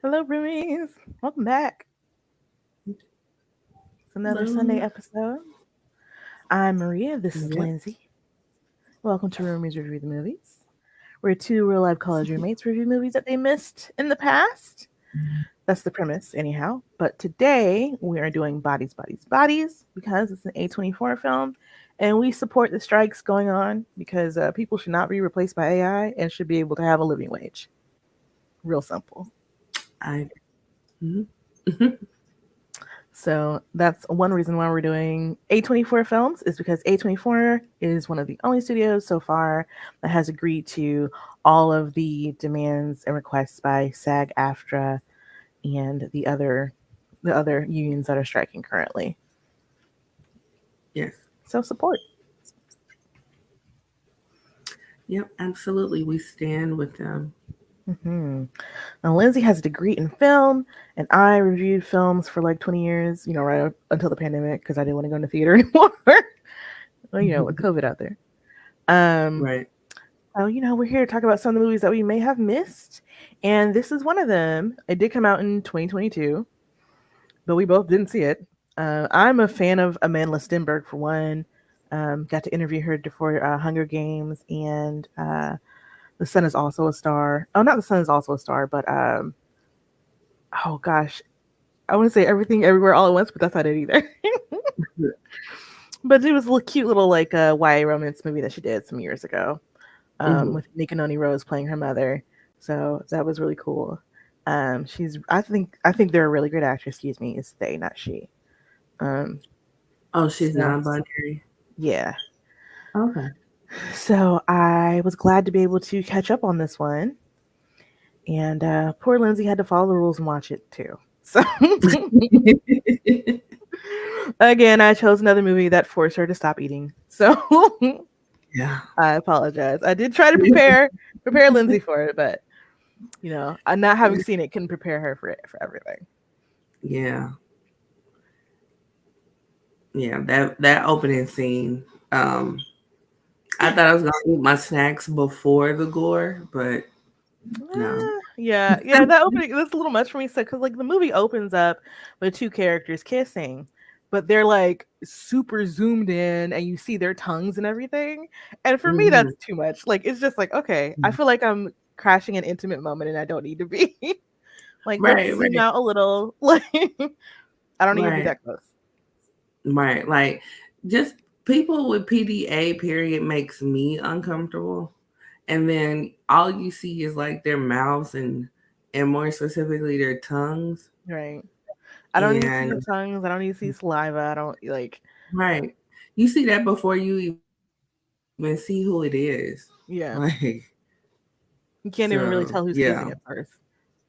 Hello, Roomies. Welcome back. It's another Sunday Hello. episode. I'm Maria. This is Yep. Lindsay. Welcome to Roomies Review the Movies, where two real life college roommates review movies that they missed in the past. That's the premise, anyhow. But today we are doing Bodies, Bodies, Bodies because it's an A24 film and we support the strikes going on because people should not be replaced by AI and should be able to have a living wage. Real simple. I. Mhm. So that's one reason why we're doing A24 films is because A24 is one of the only studios so far that has agreed to all of the demands and requests by SAG-AFTRA and the other unions that are striking currently. Yes. So support. Yep. Absolutely. We stand with them. hmm Now Lindsay has a degree in film, and I reviewed films for like 20 years. Right up until the pandemic because I didn't want to go in the theater anymore. Well, with COVID out there. Um, Right. So, we're here to talk about some of the movies that we may have missed. And this is one of them. It did come out in 2022, but we both didn't see it. I'm a fan of Amanda Stenberg, for one. Got to interview her for Hunger Games, and The Sun is also a star. Oh, not The Sun is also a star, but oh gosh, I want to say Everything Everywhere All at Once, but that's not it either. But it was a little cute little like YA romance movie that she did some years ago. Mm-hmm. With Nicanoni Rose playing her mother. So that was really cool. She's I think they're a really great actress. Excuse me, it's they, not she. Um, Oh, she's so non-binary. yeah. Okay. So I was glad to be able to catch up on this one, and poor Lindsay had to follow the rules and watch it too. So again, I chose another movie that forced her to stop eating. So Yeah. I apologize. I did try to prepare Lindsay for it, but I not having seen it couldn't prepare her for everything. Yeah. Yeah. That opening scene. Um. I thought I was gonna eat my snacks before the gore, but no. Yeah. That opening that's a little much for me. So, because like the movie opens up with two characters kissing, but they're like super zoomed in, and you see their tongues and everything. And for me, Mm-hmm. that's too much. Like, it's just like, okay, I feel like I'm crashing an intimate moment, and I don't need to be. Like, let's Right. zoom Right. out a little. Like, I don't need to be Right. that close. Right. Like just people with PDA period makes me uncomfortable. And then all you see is like their mouths and more specifically their tongues. Right. I don't need to see the And tongues. I don't need to see saliva. I don't like. right. You see that before you even see who it is. Like Yeah, you can't even so really tell who's yeah. kissing at first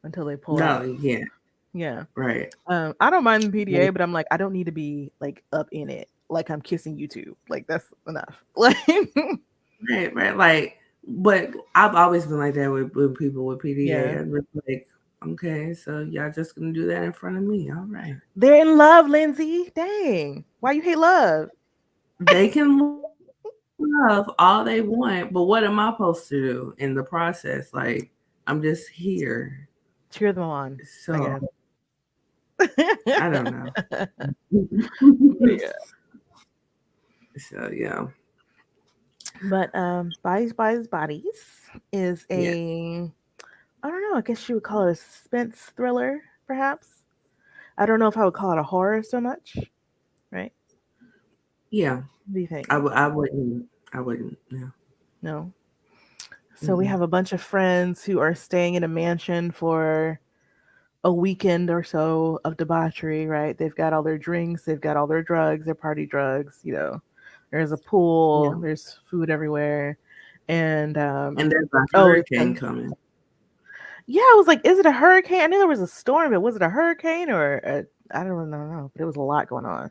until they pull No, out. you can't. Yeah. Right. I don't mind the PDA, but I'm like, I don't need to be like up in it, like I'm kissing YouTube. Like that's enough. Like, Right, right. Like but I've always been like that with people with yeah, PDA. I'm just like, okay, so y'all just gonna do that in front of me. All right. they're in love, Lindsay. Dang, why you hate love? They can love all they want, but what am I supposed to do in the process? Like, I'm just here. Cheer them on, I So guess. I don't know. Yeah, So yeah. but bodies, bodies is Yeah. a I don't know. I guess you would call it a suspense thriller, perhaps. I don't know if I would call it a horror so much, right? Yeah. What do you think? I wouldn't. No. No. So we Mm-mm. have a bunch of friends who are staying in a mansion for a weekend or so of debauchery, right? They've got all their drinks, they've got all their drugs, their party drugs. There's a Yeah. pool, there's food everywhere. And And there's a oh, hurricane and coming. yeah, I was like, is it a hurricane? I knew there was a storm, but was it a hurricane I don't really know, but it was a lot going on.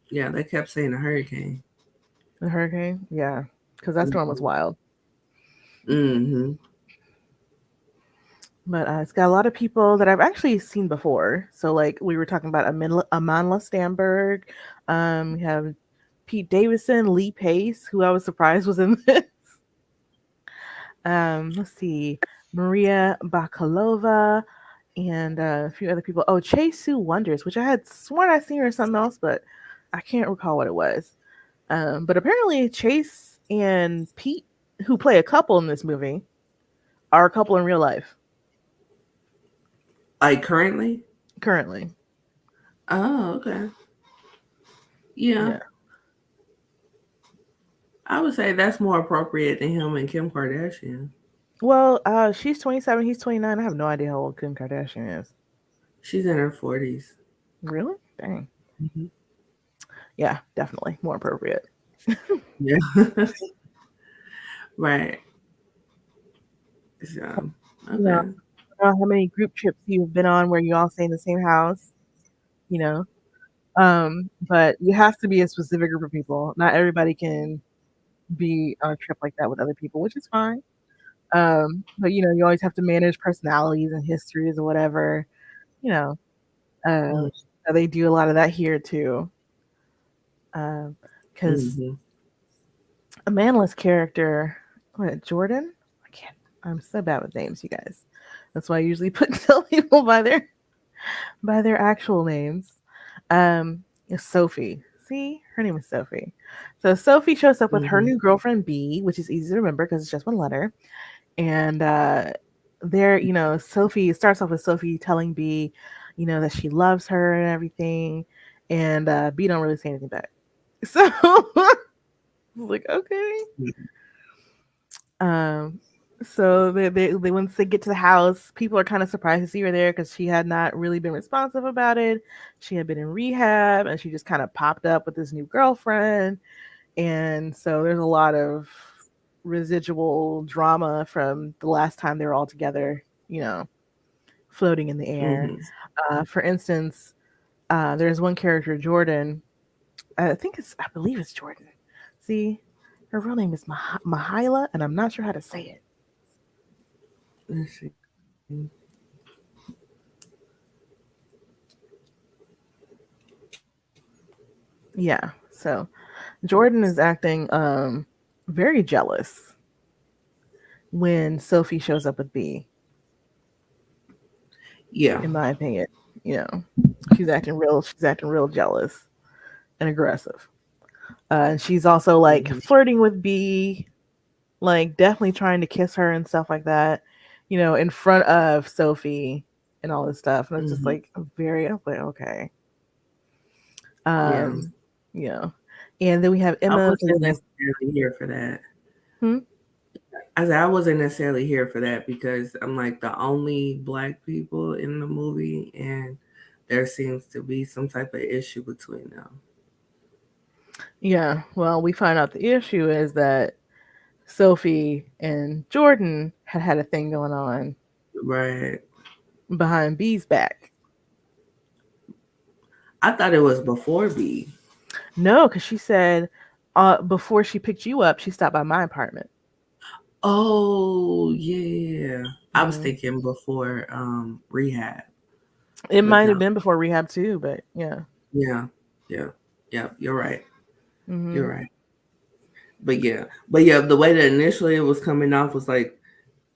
Yeah, they kept saying a hurricane. The hurricane? Yeah, because that storm was wild. Mm-hmm. But it's got a lot of people that I've actually seen before. So, like, we were talking about Amanla Stamberg. We have Pete Davidson, Lee Pace, who I was surprised was in this. Let's see, Maria Bakalova. and a few other people. Oh, Chase Sue Wonders, which I had sworn I seen her in something else, but I can't recall what it was. But apparently, Chase and Pete, who play a couple in this movie, are a couple in real life Like currently? currently. Oh, okay. Yeah. Yeah. I would say that's more appropriate than him and Kim Kardashian. Well, she's 27, he's 29. I have no idea how old Kim Kardashian is. She's in her 40s. Really? Dang. Hmm. Yeah, definitely more appropriate. Yeah. Right. So, You know, okay. I don't know how many group trips you've been on where you all stay in the same house, you know. But you have to be a specific group of people. Not everybody can be on a trip like that with other people, which is fine. But you always have to manage personalities and histories or whatever, you know. Um, so they do a lot of that here too. Because Mm-hmm. Amanda's character, what, Jordan? I can't. I'm so bad with names, you guys. That's why I usually tell people by their actual names. Is Sophie. See, her name is Sophie. So Sophie shows up with her Mm-hmm. new girlfriend B, which is easy to remember because it's just one letter. And there, Sophie starts off with Sophie telling B, that she loves her and everything, and B don't really say anything back. So like, okay. Um, so they once they get to the house, people are kind of surprised to see her there because she had not really been responsive about it. She had been in rehab and she just kind of popped up with this new girlfriend, and so there's a lot of residual drama from the last time they were all together, floating in the air. Mm-hmm. For instance, there's one character, Jordan. I believe it's Jordan. See, her real name is Mahila, and I'm not sure how to say it. Let's see. Yeah. So Jordan is acting very jealous when Sophie shows up with B, Yeah. in my opinion. You know, she's acting real jealous and aggressive. And she's also like Mm-hmm. flirting with B, like definitely trying to kiss her and stuff like that, in front of Sophie and all this stuff. And it's just Mm-hmm. like I was like, okay. Yeah. Um, you know. And then we have I Emma wasn't necessarily here for that. hmm? I said I wasn't necessarily here for that because I'm like the only black people in the movie, and there seems to be some type of issue between them. Yeah, well, we find out the issue is that Sophie and Jordan had a thing going on Right. behind B's back. I thought it was before B. No, because she said before she picked you up, she stopped by my apartment. Oh yeah. I was Hmm. thinking before rehab. It But might no. have been before rehab too, but yeah. Yeah. Yeah. Yeah. You're right. You're Hmm. right. But yeah, the way that initially it was coming off was like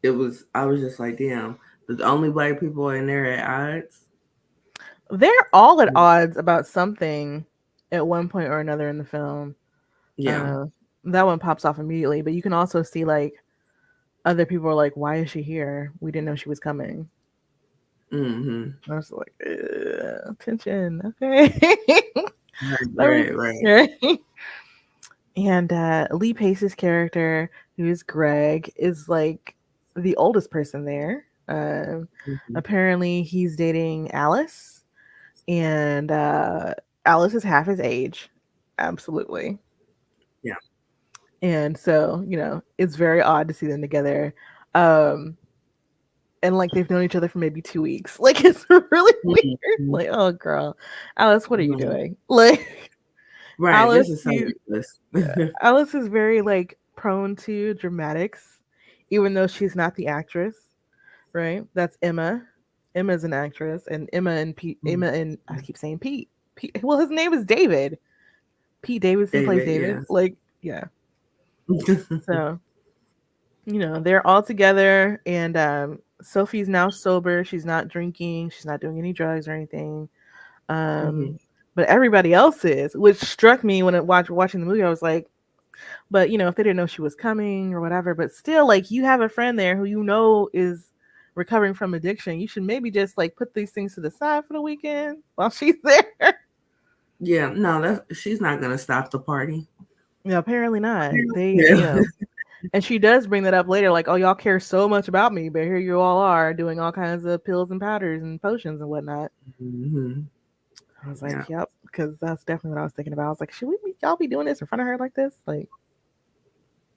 it was I was just like, damn, the only black people in there at odds. They're all at odds about something at one point or another in the film. Yeah. Uh, that one pops off immediately, but you can also see like other people are like, "Why is she here? We didn't know she was coming." Mm-hmm. I was like, tension, okay. Right, Let me- right, right. right. And Lee Pace's character, who is Greg, is like the oldest person there. Mhm. Apparently, he's dating Alice, and Alice is half his age. Absolutely. Yeah. And so, it's very odd to see them together. Um, and like they've known each other for maybe 2 weeks. Like it's really weird. Mhm. Like, oh girl, Alice, what are you Right. doing? Like Right. This Alice, is so you, ridiculous. yeah, Alice is very like prone to dramatics, even though she's not the actress, right? That's Emma. Emma's an actress, and Mhm. Emma and I keep saying Pete. Pete. Well, his name is David. Pete Davidson plays David, David. yeah. Like, yeah. So they're all together, and Sophie's now sober. She's not drinking. She's not doing any drugs or anything. Hmm. Um, but everybody else is, which struck me when watching the movie. I was like, but if they didn't know she was coming or whatever, but still, like, you have a friend there who is recovering from addiction. You should maybe just like put these things to the side for the weekend while she's there. Yeah, no, she's not gonna stop the party. Apparently not. Yeah. And she does bring that up later, like, oh, y'all care so much about me, but here you all are doing all kinds of pills and powders and potions and whatnot. Hmm. I was Yeah, like, yep, because that's definitely what I was thinking about. I was like, should y'all be doing this in front of her like this? Like,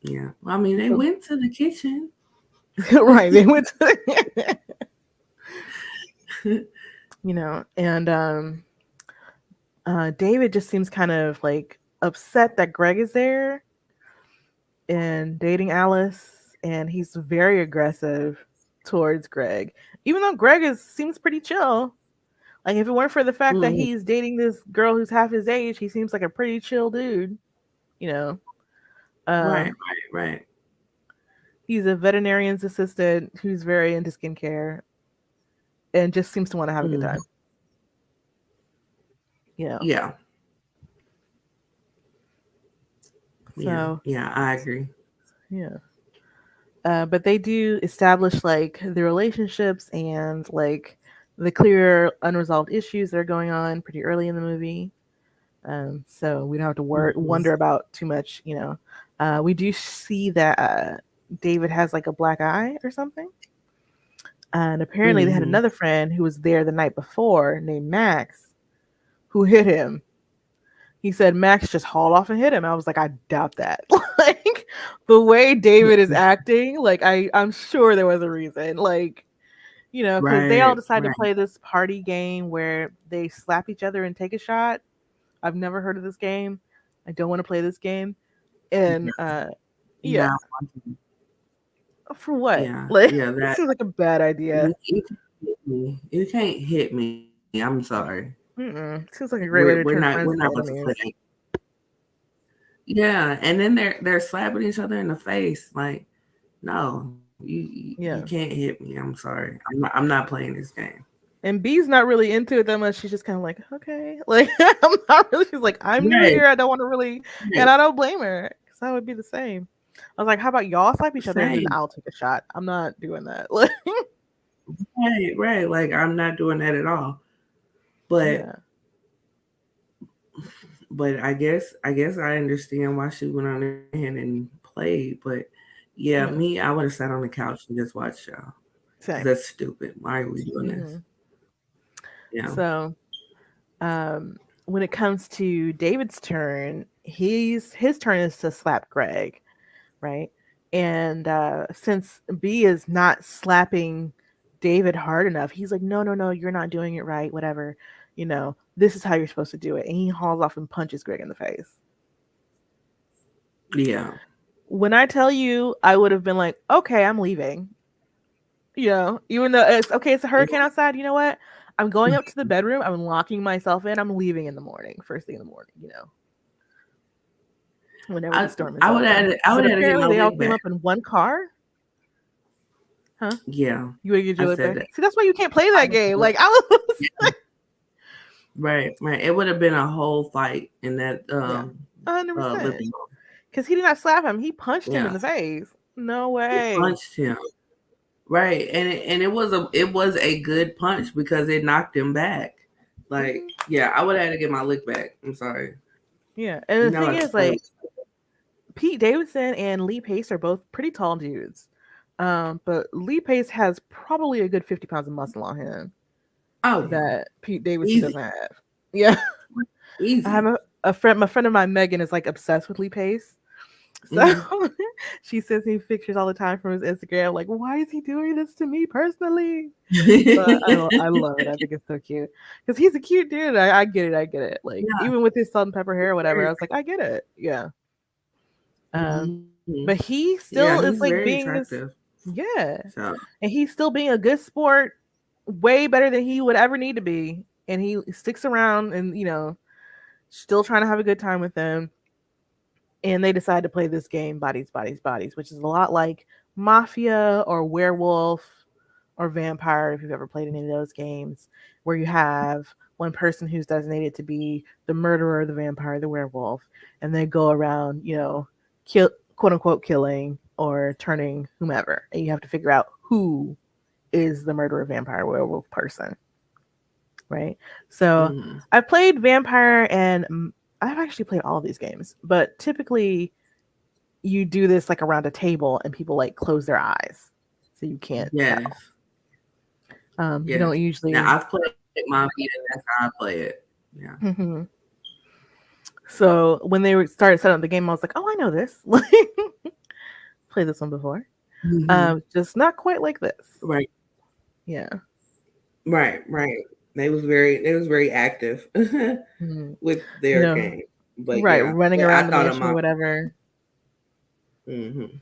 yeah. Well, I mean, they went to the kitchen. right. They went to, and David just seems kind of like upset that Greg is there and dating Alice, and he's very aggressive towards Greg, even though Greg seems pretty chill. Like, if it weren't for the fact that Mhm. he's dating this girl who's half his age, he seems like a pretty chill dude. You know, Right, uh, right, right. he's a veterinarian's assistant who's very into skincare and just seems to want to have a good Mm. time. You know, Yeah, yeah, so yeah. I agree. yeah. But they do establish like the relationships and like the clear unresolved issues that are going on pretty early in the movie. So we don't have to Mhm. wonder about too much. We do see that David has like a black eye or something. And apparently they had Mhm. another friend who was there the night before named Max who hit him. He said Max just hauled off and hit him. I was like, I doubt that. Like, the way David is acting, like, I'm sure there was a reason. Like, because they all Right, decide to right. play this party game where they slap each other and take a shot. I've never heard of this game. I don't want to play this game. And yeah, Now, for what? yeah, Like, yeah. it That seems like a bad idea. you can't hit me. You can't hit me. I'm sorry. Seems like a great We're way we're to turn not we're friends not into about to play enemies. that. Yeah, and then they're slapping each other in the face. Like, no, you can't Yeah. hit me. I'm sorry. I'm not playing this game. And B's not really into it that much. She's just kind of like, okay, like, I'm not really. She's like, I'm new Right, here. I don't want to really, right. and I don't blame her because I would be the same. I was like, how about y'all slap each other and then Same. I'll take a shot. I'm not doing that. Like, Right, right. Like I'm not doing that at all. But yeah, but I guess I understand why she went on ahead and played. But yeah, me, yeah, I would have sat on the couch and just watched y'all. Cause same. that's stupid. Why are we doing this? Hmm. Yeah. So, when it comes to David's turn, his turn is to slap Greg, right? And since B is not slapping David hard enough, he's like, no, no, no, you're not doing it right, whatever. This is how you're supposed to do it. And he hauls off and punches Greg in the face. Yeah. When I tell you, I would have been like, okay, I'm leaving. Even though it's okay, it's a hurricane outside. You know what? I'm going up to the bedroom. I'm locking myself in. I'm leaving in the morning, first thing in the morning, whenever I the storm I is would over. have I would But have to get my apparently they all lick came back. up in one car. Huh? Yeah. You would get I your lick said back. that. See, that's why you can't play I that would game. have- Like, I was right, right. It would have been a whole fight in that yeah, 100%. living room. Because he did not slap him. He punched him Yeah. in the face. No He way. punched him. Right. And it was a good punch because it knocked him back. Like, Hmm. yeah, I would have had to get my lick back. I'm sorry. Yeah. And You're the not thing about to is, play with. like, Pete Davidson and Lee Pace are both pretty tall dudes. But Lee Pace has probably a good 50 pounds of muscle on him Oh yeah. that Pete Davidson Easy. doesn't have. Yeah. I have Easy. a friend, my friend of mine, Megan, is like obsessed with Lee Pace. So Hmm. she sends me pictures all the time from his Instagram, like, why is he doing this to me personally? So I love it. I think it's so cute because he's a cute dude. I get it. I get it. Like, Yeah. even with his salt and pepper hair or whatever, Very. I was like, I get it. Yeah. Um, Hmm. but he Yeah, he's still is very like being attractive. this, yeah, So and he's still being a good sport, way better than he would ever need to be, and he sticks around and still trying to have a good time with them. And they decide to play this game, bodies, bodies, bodies, which is a lot like Mafia or Werewolf or vampire, if you've ever played any of those games, where you have one person who's designated to be the murderer, the vampire, the werewolf, and they go around, kill, quote unquote, killing or turning whomever, and you have to figure out who is the murderer, vampire, werewolf person, right? So Mm-hmm. I've played vampire, and I've actually played all of these games, but typically you do this like around a table and people like close their eyes so you can't tell. Yes. You Yes. don't Now usually. I've played Mafia, and that's how I play it. Yeah. Mhm. So when they started setting up the game, I was like, "Oh, I know this. Like, played this one before. Mm-hmm. Just not quite like this." Right. Yeah. Right. Right. They was very active Mhm. with You their know, game. But right, yeah, running but I around the thought of mansion or my. whatever. Mm-hmm.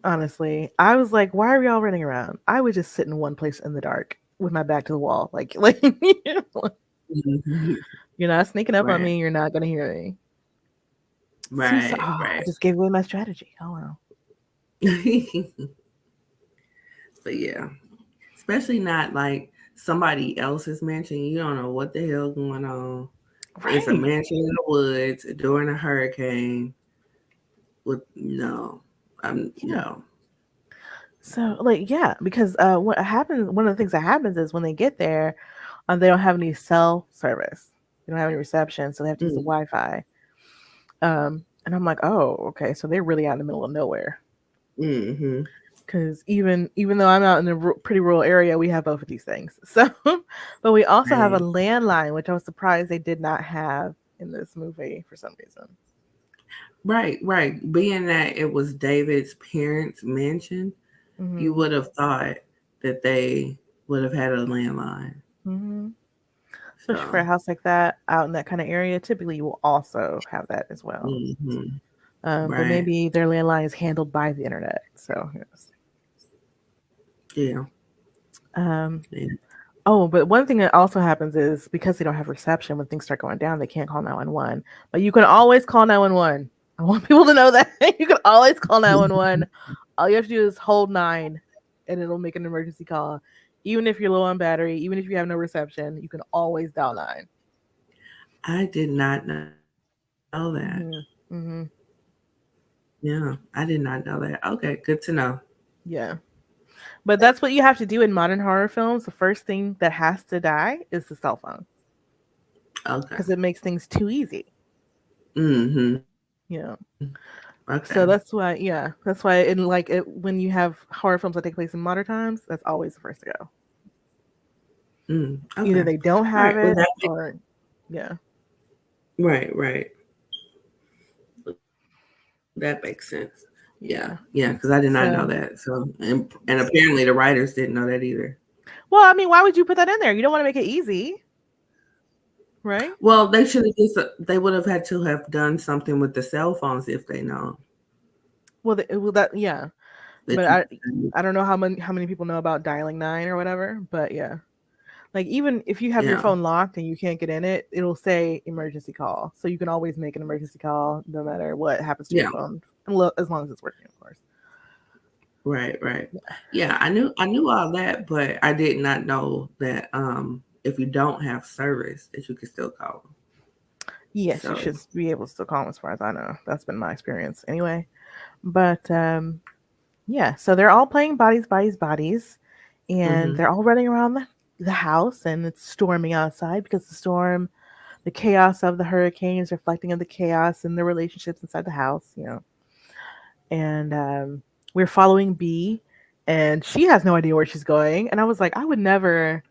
Honestly, I was like, "Why are we all running around?" I would just sit in one place in the dark with my back to the wall, like Mm-hmm. you're not sneaking up on Right. me. You're not gonna hear me. See, so, Right. oh, I Right. just gave away my strategy. Oh well. But yeah, especially not like somebody else's mansion. You don't know what the hell going on. It's a Right. mansion in the woods during a hurricane. With no, Yeah. no. So like yeah, because what happens? One of the things that happens is when they get there, they don't have any cell service. They don't have any reception, so they have to use the Mm, Wi-Fi. And I'm like, oh, okay, so they're really out in the middle of nowhere. mm-hmm. Because even though I'm out in a pretty rural area, we have both of these things. So, but we also have a Right, landline, which I was surprised they did not have in this movie for some reason. right, right. Being that it was David's parents' mansion, you Hmm. would have thought that they would have had a landline. Hmm. Especially for So, a house like that out in that kind of area, typically you will also have that as well. mm-hmm. But Right, maybe their landline is handled by the internet. So yes. yeah, Um, yeah. oh, but one thing that also happens is because they don't have reception when things start going down, they can't call 911. But you can always call 911. I want people to know that you can always call 911. All you have to do is hold nine, and it'll make an emergency call. Even if you're low on battery, even if you have no reception, you can always dial 9. I did not know that. Mm-hmm. Mm-hmm. Yeah, I did not know that. Okay, good to know. Yeah. But that's what you have to do in modern horror films. The first thing that has to die is the cell phone Okay. because it makes things too easy. Mm-hmm. You know. Okay. So that's why, yeah, that's why in like when you have horror films that take place in modern times, that's always the first to go. Okay. Either they don't All right. have Well, it or, yeah, right, right. That makes sense. Yeah, yeah. yeah. Because I did not know So, that. So, and apparently the writers didn't know that either. well, I mean, why would you put that in there? You don't want to make it easy, right? Well, they should have just. They would have had to have done something with the cell phones if they know Well, that yeah, that but you. I don't know how many people know about dialing 9 or whatever, but yeah. Like even if you have your Yeah, phone locked and you can't get in it, it'll say emergency call. So you can always make an emergency call no matter what happens to your yeah. phone, as long as it's working, of course. Right, right. Yeah, I knew all that, but I did not know that if you don't have service that you can still call them. Yes, you So, should be able to still call them as far as I know. That's been my experience anyway. But yeah, so they're all playing bodies, bodies, bodies, and hmm they're all running around the house, and it's storming outside because the chaos of the hurricane is reflecting on the chaos in the relationships inside the house. And we're following B, and she has no idea where she's going. And I was like, I would never.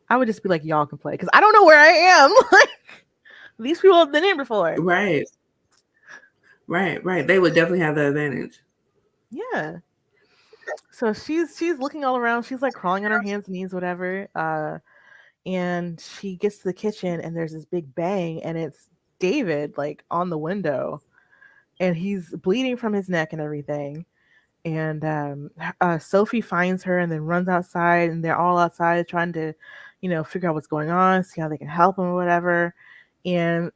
I would just be like, y'all can play because I don't know where I am. Like these people have been here before. right, right, right. They would definitely have the advantage. Yeah. So she's looking all around. She's like crawling on her hands and knees, whatever. And she gets to the kitchen, and there's this big bang, and it's David like on the window, and he's bleeding from his neck and everything. And Sophie finds her and then runs outside, and they're all outside trying to, figure out what's going on, see how they can help him or whatever. And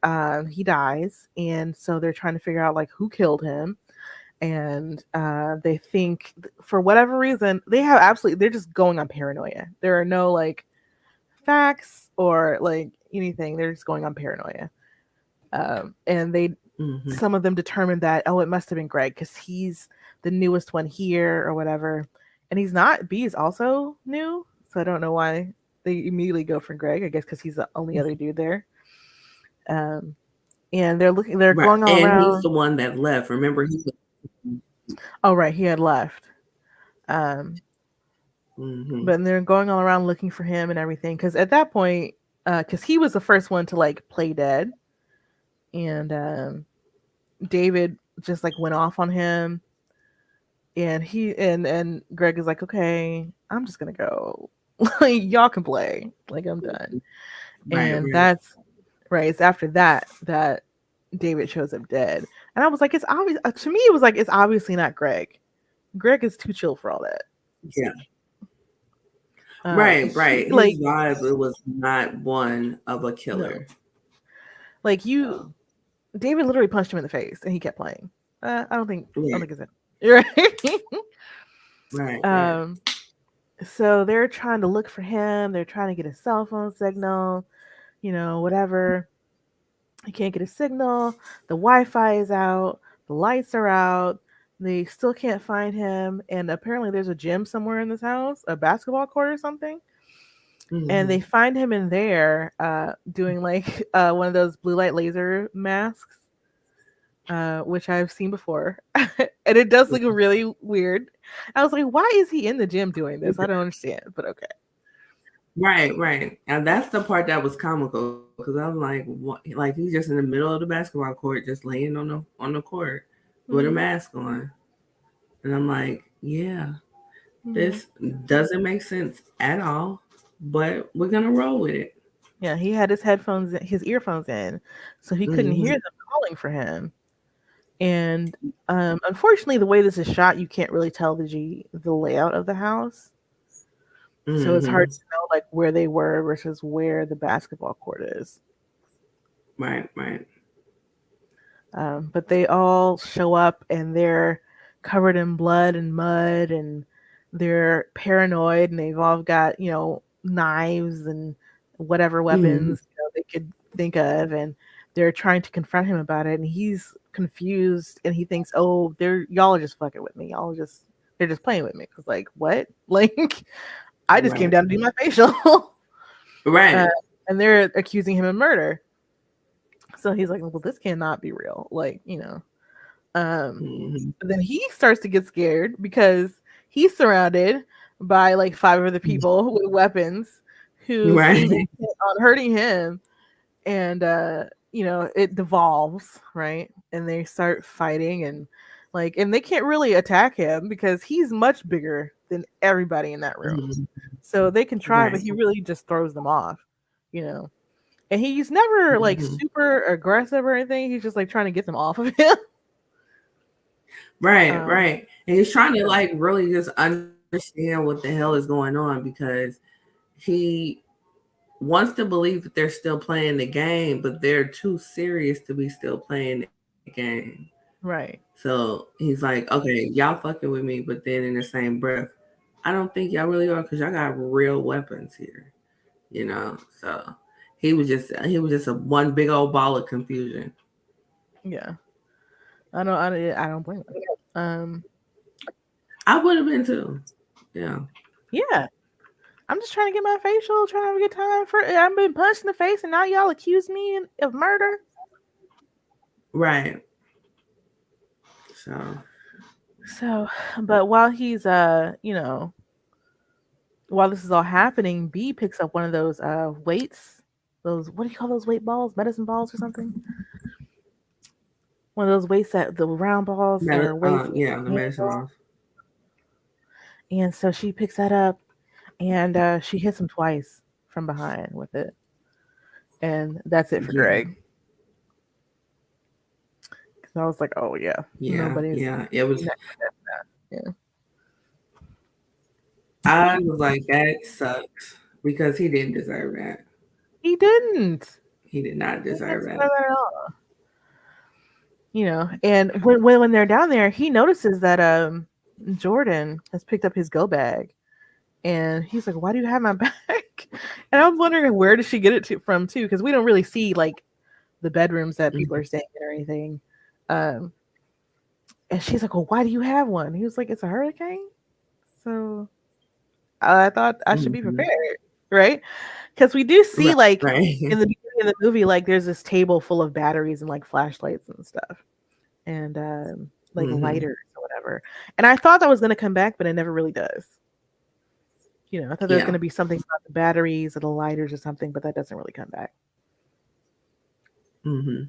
he dies, and so they're trying to figure out like who killed him. and they think for whatever reason they have absolutely they're just going on paranoia. There are no like facts or like anything. They're just going on paranoia. And they Mm-hmm. some of them determined that oh it must have been Greg because he's the newest one here or whatever, and he's not. B is also new, so I don't know why they immediately go for Greg. I guess because he's the only other dude there. Um, and they're Right. going all And he's around. the one that left. Remember, he was. Oh right, he had left. Um, Mm-hmm. but they're going all around looking for him and everything because at that point, because he was the first one to like play dead, and David just like went off on him, and and Greg is like, okay, I'm just gonna go, like y'all can play, like I'm done, Right, and right. that's right. It's after that that David shows up dead, and I was like, it's obvious to me. It was like it's obviously not Greg. Greg is too chill for all that. Yeah. Right, He right. His like vibe it was not one of a no, killer. like you So, David literally punched him in the face, and he kept playing. I don't right, think it's it. You're right. right, right. um, so they're trying to look for him. They're trying to get a cell phone signal. Whatever. He can't get a signal. The Wi-Fi is out. The lights are out. They still can't find him. And apparently, there's a gym somewhere in this house, a basketball court or something. And Mm-hmm. they find him in there, doing like one of those blue light laser masks, which I've seen before, and it does look really weird. I was like, why is he in the gym doing this? I don't understand, but okay. Right, right. And that's the part that was comical because I'm like, what? Like he's just in the middle of the basketball court, just laying on the court with a Hmm. mask on, and I'm like, yeah, Hmm. this doesn't make sense at all, but we're gonna roll with it. Yeah, he had his earphones in, so he couldn't hear Mm-hmm. them calling for him. And unfortunately, the way this is shot, you can't really tell the layout of the house, so it's Mm-hmm. hard to know like where they were versus where the basketball court is. Right, right. But they all show up and they're covered in blood and mud, and they're paranoid, and they've all got knives and whatever Mm-hmm. weapons they could think of, and they're trying to confront him about it, and he's confused, and he thinks, oh, y'all are just fucking with me, they're just playing with me, because like what, like I just came Right, down to do my facial. right. uh, and they're accusing him of murder, so he's like, well, this cannot be real, um, Mm-hmm. then he starts to get scared because he's surrounded by like five other people with weapons who seem Right. intent on hurting him. And it devolves, right? And they start fighting, and they can't really attack him because he's much bigger than everybody in that room. Mhm. So they can try, but Right. he really just throws them off, you know. And he's never like Mhm. super aggressive or anything. He's just like trying to get them off of him. Right, um, right. And he's trying to like really just understand what the hell is going on because he wants to believe that they're still playing the game, but they're too serious to be still playing the game. right. So he's like, okay, y'all fucking with me, but then in the same breath, I don't think y'all really are because y'all got real weapons here, you know. So he was just a one big old ball of confusion. Yeah. I don't blame him. I would have been too. Yeah. Yeah. I'm just trying to get my facial, trying to have a good time. I've been punched in the face, and now y'all accuse me of murder. Right. So So, but while he's while this is all happening, B picks up one of those weights. Those, what do you call those weight balls? Medicine balls or something? One of those weights, that the round balls that are weights. yeah, the medicine balls. And so she picks that up, and she hits him twice from behind with it, and that's it for Yeah. Greg. So I was like, oh yeah, Yeah, nobody's yeah. It was. not yeah. I was like, that sucks because he didn't deserve that. He didn't. He did not He didn't deserve deserve that. that at all. And when they're down there, he notices that Jordan has picked up his go bag, and he's like, "Why do you have my bag?" And I'm wondering where did she get it from too, because we don't really see like the bedrooms that people are staying in or anything. Um, and she's like, "Well, why do you have one?" He was like, "It's a hurricane." So I thought I should be Mm-hmm. prepared, right? Because we do see Right, like right. in the beginning of the movie, like there's this table full of batteries and like flashlights and stuff, and like Mm-hmm. lighters or whatever. And I thought that was going to come back, but it never really does. I thought there was going Yeah. to be something about the batteries or the lighters or something, but that doesn't really come back. Mm-hmm.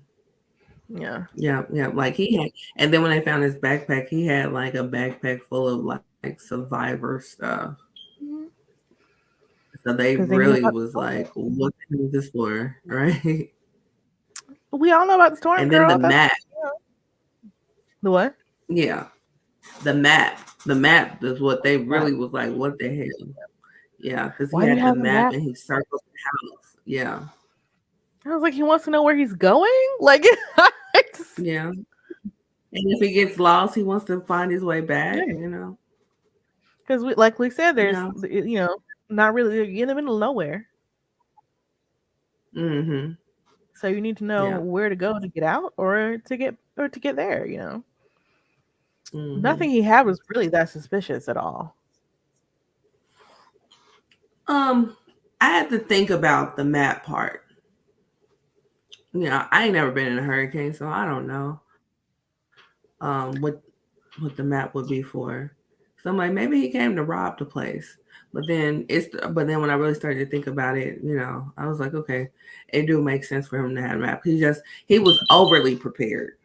Yeah. Yeah, yeah. Like he had, and then when they found his backpack, he had like a backpack full of like survivor stuff. So they Because they knew really about the was storm. like, "What the hell is this for?" Right? We all know about the storm, And then the girl. That's map. the what? Yeah, the map. The map is what they Map. really was like. What the hell? Yeah, because he Why do you had the have a map map? and he circled the house. Yeah, I was like, he wants to know where he's going. Like, yeah. And if he gets lost, he wants to find his way back. yeah. You know. Because like we said, there's Yeah. not really you're in the middle of nowhere, Mm-hmm. so you need to know Yeah. where to go to get out or to get there. Mm-hmm. Nothing he had was really that suspicious at all. Um, I had to think about the map part. I ain't never been in a hurricane, so I don't know what the map would be for. So I'm like, maybe he came to rob the place. But then when I really started to think about it, I was like, okay, it do make sense for him to have a map. He was overly prepared.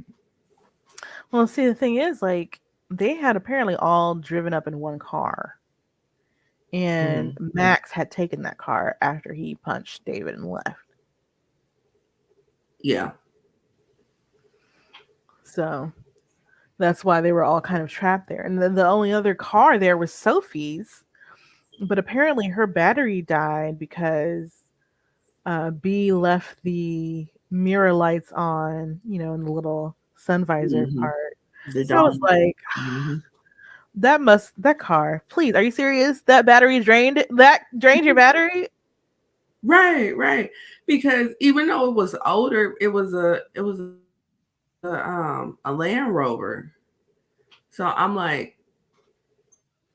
Well, see, the thing is, like, they had apparently all driven up in one car, and Mm, Max had taken that car after he punched David and left. yeah. So that's why they were all kind of trapped there. And then the only other car there was Sophie's, but apparently her battery died because B left the mirror lights on, in the little sun visor Hmm. part. The I was dog. like, Hmm. that car, please, are you serious? That battery drained your battery? Right, right. Because even though it was older, it was a Land Rover. So I'm like,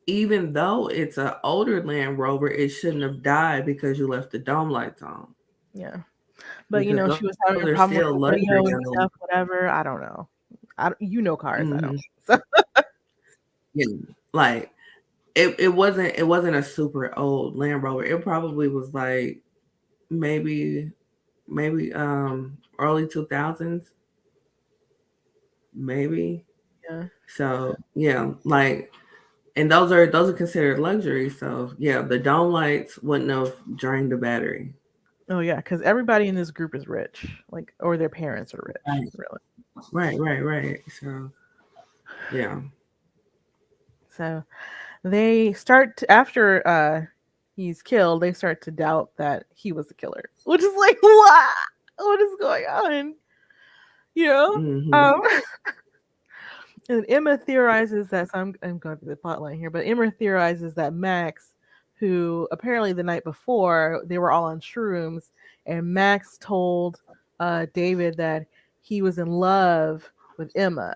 even though it's an older Land Rover, it shouldn't have died because you left the dome lights on. Yeah. But Because she those was are having a still problem with the luxury radio and items. stuff, whatever. I don't know. Cars, I Hmm. don't. So Yeah, like it wasn't a super old Land Rover. It probably was like maybe early 2000s, maybe. yeah. So yeah, like, and those are considered luxury. So yeah, the dome lights wouldn't have drained the battery. Oh yeah, because everybody in this group is rich, like, or their parents are rich, Right, really. right. So yeah. So they start after he's killed, they start to doubt that he was the killer, which is like, what is going on? You know. Hmm. Um, and Emma theorizes that I'm going through the plot line here, but Emma theorizes that Max, who apparently the night before they were all on shrooms, and Max told David that he was in love with Emma,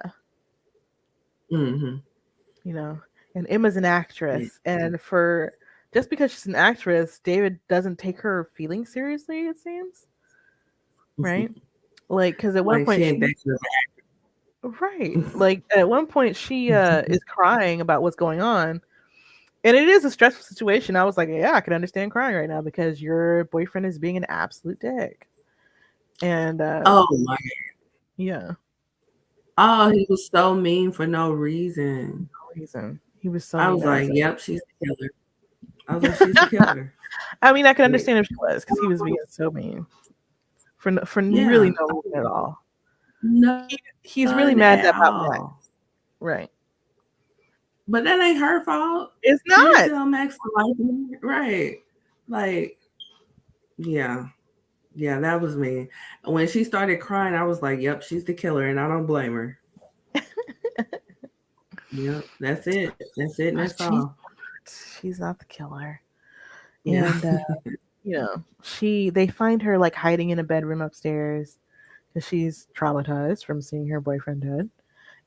Hmm. you know, and Emma's an Yeah. actress, and for just because she's an actress, David doesn't take her feelings seriously. It seems, right? Like, because at one Like she point ain't that she good. right, like at one point she is crying about what's going on. And it is a stressful situation. I was like, yeah, I can understand crying right now because your boyfriend is being an absolute dick. And Oh my! yeah, Oh, he was so mean for no reason. no reason. He was so I mean. was I was like, like, "Yep, she's the killer." I was like, "She's the killer." I mean, I can Like, understand if she was because he was being so mean for really yeah, no reason at all. He's none really mad at about Max, all. right? But that ain't her fault. It's She didn't not. tell Max to like me, right? Like, yeah, Yeah, that was me. When she started crying, I was like, "Yep, she's the killer," and I don't blame her. Yep, that's it. That's it, and that's But all. she's not the killer. Yeah. And they find her like hiding in a bedroom upstairs because she's traumatized from seeing her boyfriend dead.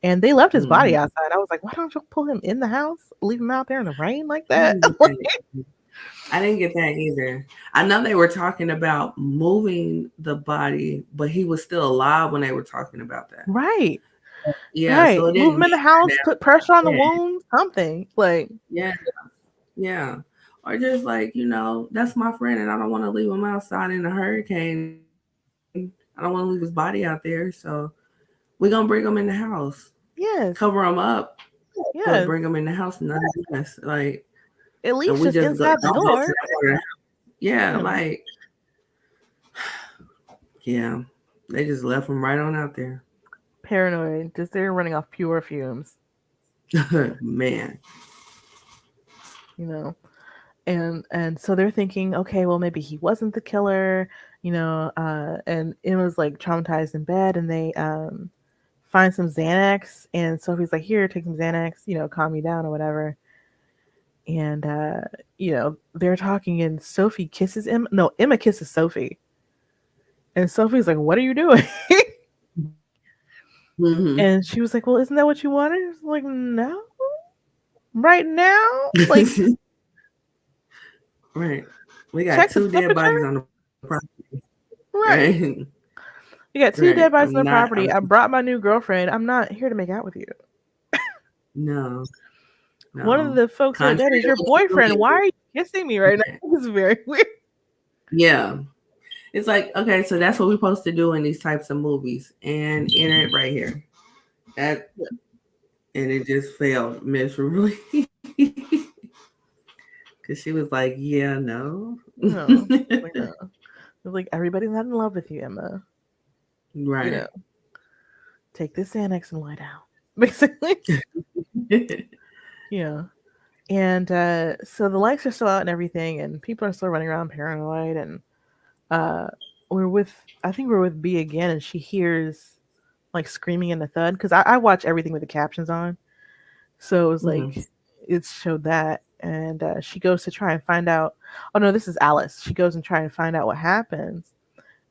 And they left his body Mhm. outside. I was like, why don't you pull him in the house? Leave him out there in the rain like I that? didn't get that. I didn't get that either. I know they were talking about moving the body, but he was still alive when they were talking about that. Right. Yeah, Right. so it Move didn't him in the matter house, that put pressure on the yeah, wound, something. Like, yeah, yeah. Or just like, that's my friend and I don't want to leave him outside in a hurricane. I don't want to leave his body out there. So we're gonna bring him in the house. Cover him up, yes. but bring him in the Yes. house, none of this. Like, At and we least just just inside don't the go to door. that part of the house. Yeah, You know. like, yeah. They just left him right on out there. Paranoid. Just they're running off pure fumes, Man. you know. And so they're thinking, okay, well maybe he wasn't the killer, and Emma's like traumatized in bed and they find some Xanax and Sophie's like, here, take some Xanax, calm me down or whatever. And they're talking and Sophie kisses Emma. No, Emma kisses Sophie. And Sophie's like, what are you doing? Hmm. And she was like, well, isn't that what you wanted? I was like, no. Right now? Like, Right. We got check the two dead temperature? bodies on the property. Right. Right. You got two Right. dead bodies on I'm the not. property. I brought my new girlfriend. I'm not here to make out with you. No. One of No. the folks who are Contrary dead is to your what you boyfriend. Why believe. are you kissing me right now? Right. It's very weird. Yeah. It's like, okay, so that's what we're supposed to do in these types of movies, and enter it right here. That and it just failed miserably. Because she was like, yeah, no. No. Like, no. It's like, everybody's not in love with you, Emma. You Right. know, take this Xanax and lie down. Basically. Yeah. And so the lights are still out and everything, and people are still running around paranoid. And uh, we're with, I think we're with B again, and she hears like screaming and a thud because I watch everything with the captions on. So it was Hmm. like, it showed that. And she goes to try and find out. Oh no, this is Alice. She goes and try and find out what happens.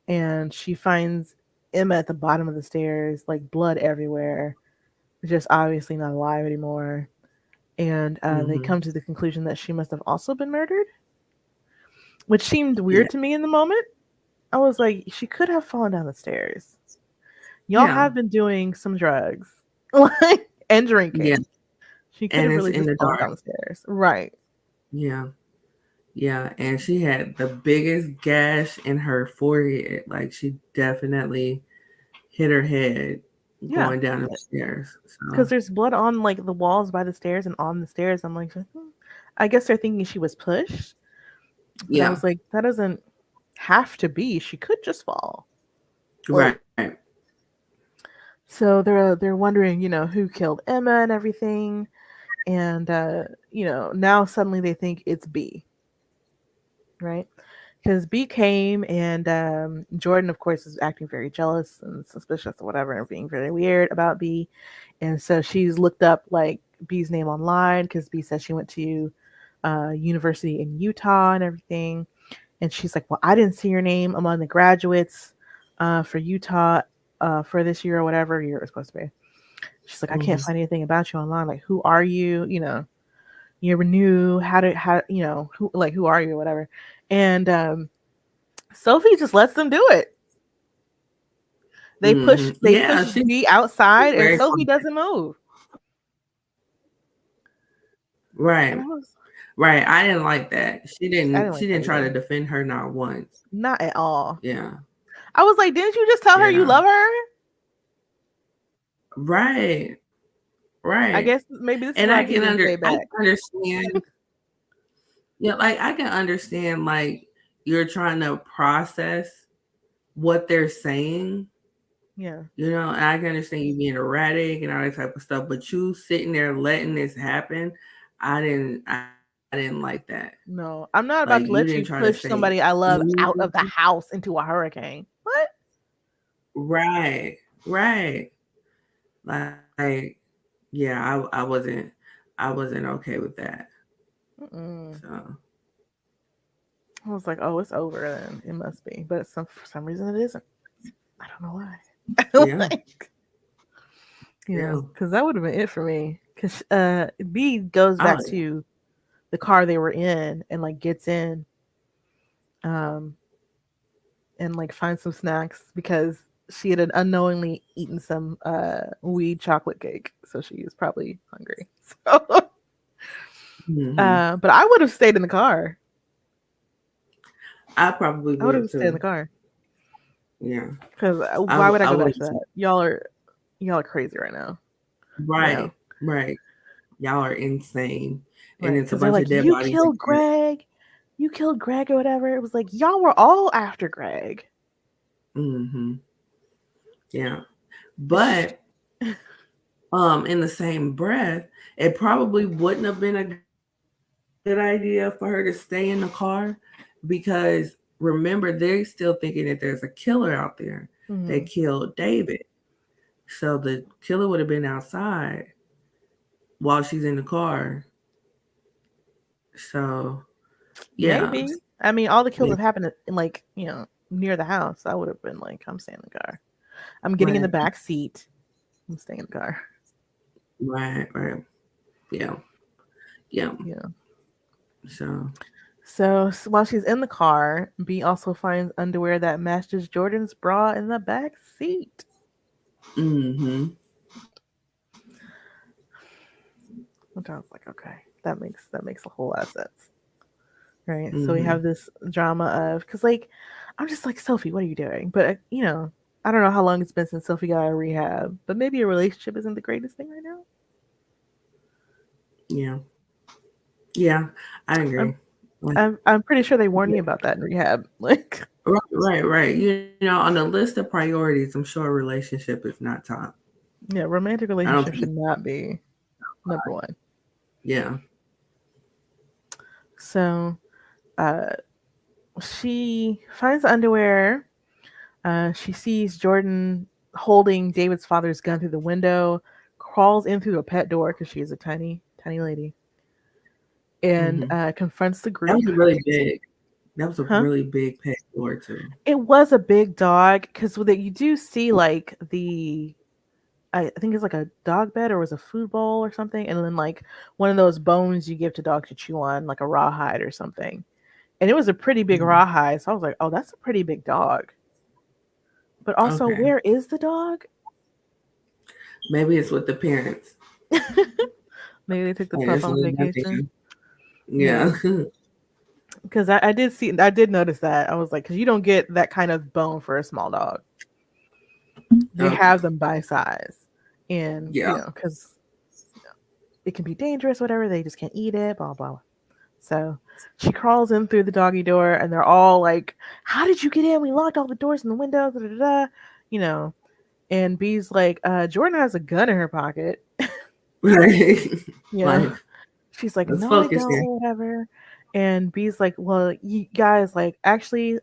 And she finds Emma at the bottom of the stairs, like blood everywhere, just obviously not alive anymore. And they Hmm. come to the conclusion that she must have also been murdered, which seemed Yeah. weird to me in the moment. I was like, she could have fallen down the stairs. Y'all Yeah. have been doing some drugs, like, and Yeah. drinking. She could And have it's really in just the fallen dark. down the stairs. Right. Yeah. Yeah. And she had the biggest gash in her forehead. Like she definitely hit her head Yeah. going down the stairs. So Because there's blood on like the walls by the stairs and on the stairs. I'm like, I guess they're thinking she was pushed. But I yeah. was like, that doesn't have to be. She could just fall. Like, Right. so they're wondering, who killed Emma and everything. And now suddenly they think it's B, right? Because B came and Jordan, of course, is acting very jealous and suspicious or whatever, and being very weird about B. And so she's looked up like B's name online because B says she went to university in Utah and everything. And she's like, well, I didn't see your name among the graduates for Utah for this year or whatever year it was supposed to be. She's like, I can't Hmm. find anything about you online. Like, who are you? You ever knew how who are you or whatever. And Sophie just lets them do it. They Hmm. push they Yeah. push She's B outside very and fun. Sophie doesn't move. Right. And I was Right. I didn't like that. She I didn't didn't she like that didn't try to either. defend her not once. Not at all. Yeah. I was like, didn't you just tell her you Yeah. love her? Right. I Right. guess maybe this is And why B didn't say I back. can understand. Yeah, like I can understand like you're trying to process what they're saying, Yeah. and I can understand you being erratic and all that type of stuff, but you sitting there letting this happen, I didn't I didn't like that. No, I'm not about Like to you let didn't you try to push say somebody I love out of the "Ooh." house into a hurricane. What? Right, right. Like, yeah, I wasn't okay with that. Mm-mm. So I was like, oh, it's over then. It must be, but for some reason it isn't. I don't know why. yeah, Like, yeah. because that would have been it for me. Because B goes Oh back to the car they were in and like gets in, um, and like finds some snacks because she had unknowingly eaten some weed chocolate cake, so she was probably hungry. So, hmm but I would have stayed in the car. I probably I would would have stayed in the too. car Yeah, because why would I I go back would to that? too. Y'all are crazy right now. You Right, know, right. Y'all are insane, and right? it's a Because they're bunch of like, dead you bodies killed again. Greg, you killed Greg or whatever. It was like y'all were all after Greg. Hmm Yeah, but in the same breath, it probably wouldn't have been a good idea for her to stay in the car because remember they're still thinking that there's a killer out there that killed Hmm. David. So the killer would have been outside while she's in the car. So yeah, Maybe. I mean, all the kills yeah, have happened in like near the house. I would have been like, I'm staying in the car. I'm getting in the right, back seat. I'm staying in the car. right, right. Yeah, yeah. Yeah. So So while she's in the car, B also finds underwear that matches Jordan's bra in the back seat. hmm Which I was like, okay, that makes a whole lot of sense, right? So we hmm have this drama of because like I'm just like Sophie, what are you doing? But I don't know how long it's been since Sophie got out of rehab, but maybe a relationship isn't the greatest thing right now. yeah, yeah. I agree. I'm Like, I'm pretty sure they warned me about that in rehab. Like, right, right, right. You know, on the list of priorities, I'm sure a relationship is not top. yeah, romantic I don't relationships think. should not be number one. Yeah. So, uh, she finds the underwear. She sees Jordan holding David's father's gun through the window, crawls in through a pet door because she is a tiny, tiny lady, and hmm confronts the That group. was a really big. That was a Huh? really big pet door too. It was a big dog because you do see like I think it's like a dog bed or was a food bowl or something, and then like one of those bones you give to dogs to chew on, like a rawhide or something. And it was a pretty big Mhm. rawhide, so I was like, "Oh, that's a pretty big dog." But also, Okay. where is the dog? Maybe it's with the parents. Maybe they took the Like pup that's what on I'm vacation. thinking. Yeah. Yeah, because I did notice that. I was like, because you don't get that kind of bone for a small dog. They Okay. have them by size, and Yeah. because it can be dangerous, whatever. They just can't eat it. Blah blah. So she crawls in through the doggy door, and they're all like, "How did you get in? We locked all the doors and the windows." Da, da, da, da. You know, and B's like, Jordan has a gun in her pocket. Right. You know, Like she's like, let's "No, I focus don't," here. or whatever. And B's like, "Well, you guys, like, actually,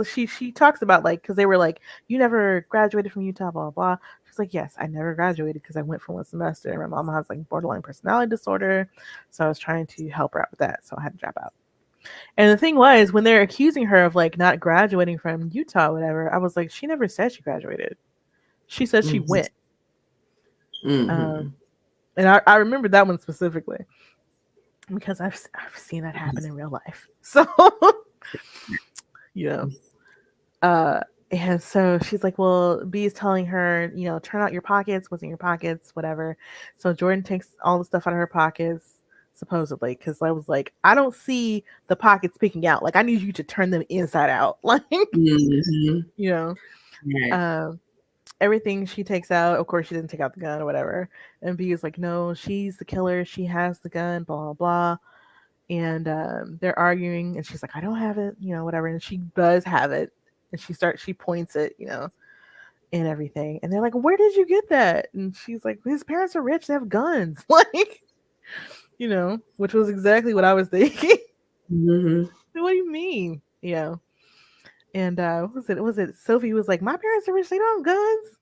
she talks about like because they were like, you never graduated from Utah, blah blah." She's like, "Yes, I never graduated because I went for one semester, and my mom has like borderline personality disorder, so I was trying to help her out with that, so I had to drop out." And the thing was, when they're accusing her of like not graduating from Utah, or whatever, I was like, she never said she graduated. She said she hmm went. hmm Um, and I remember that one specifically because I've seen that happen in real life. So you know, uh, and so she's like, well, B is telling her, turn out your pockets. What's in your pockets? Whatever. So Jordan takes all the stuff out of her pockets, supposedly, because I was like, I don't see the pockets peeking out. Like, I need you to turn them inside out. Like, hmm you know, Right. um, everything she takes out. Of course, she didn't take out the gun or whatever. And B is like, no, she's the killer. She has the gun. Blah blah blah. And they're arguing, and she's like, I don't have it, whatever. And she does have it, and she points it, and everything. And they're like, where did you get that? And she's like, his parents are rich, they have guns. Like, which was exactly what I was thinking. Mhm. What do you mean? And what was it? Was it Sophie was like, my parents originally don't have guns.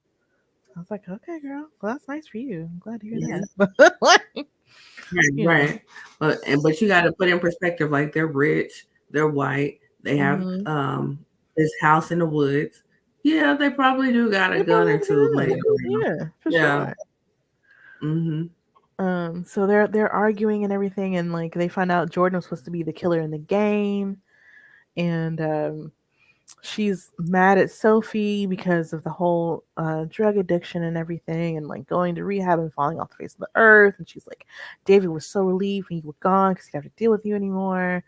I was like, okay, girl. Well, that's nice for you. I'm glad to hear Yeah. that. But like, Right, you know, right. But you got to put in perspective. Like they're rich, they're white, they have hmm this house in the woods. Yeah, they probably do got a they gun probably or have a two laying gun. around. Yeah, for Yeah. sure. Mhm. So they're arguing and everything, and like they find out Jordan was supposed to be the killer in the game, and she's mad at Sophie because of the whole drug addiction and everything, and like going to rehab and falling off the face of the earth. And she's like, David was so relieved when you were gone because he didn't have to deal with you anymore.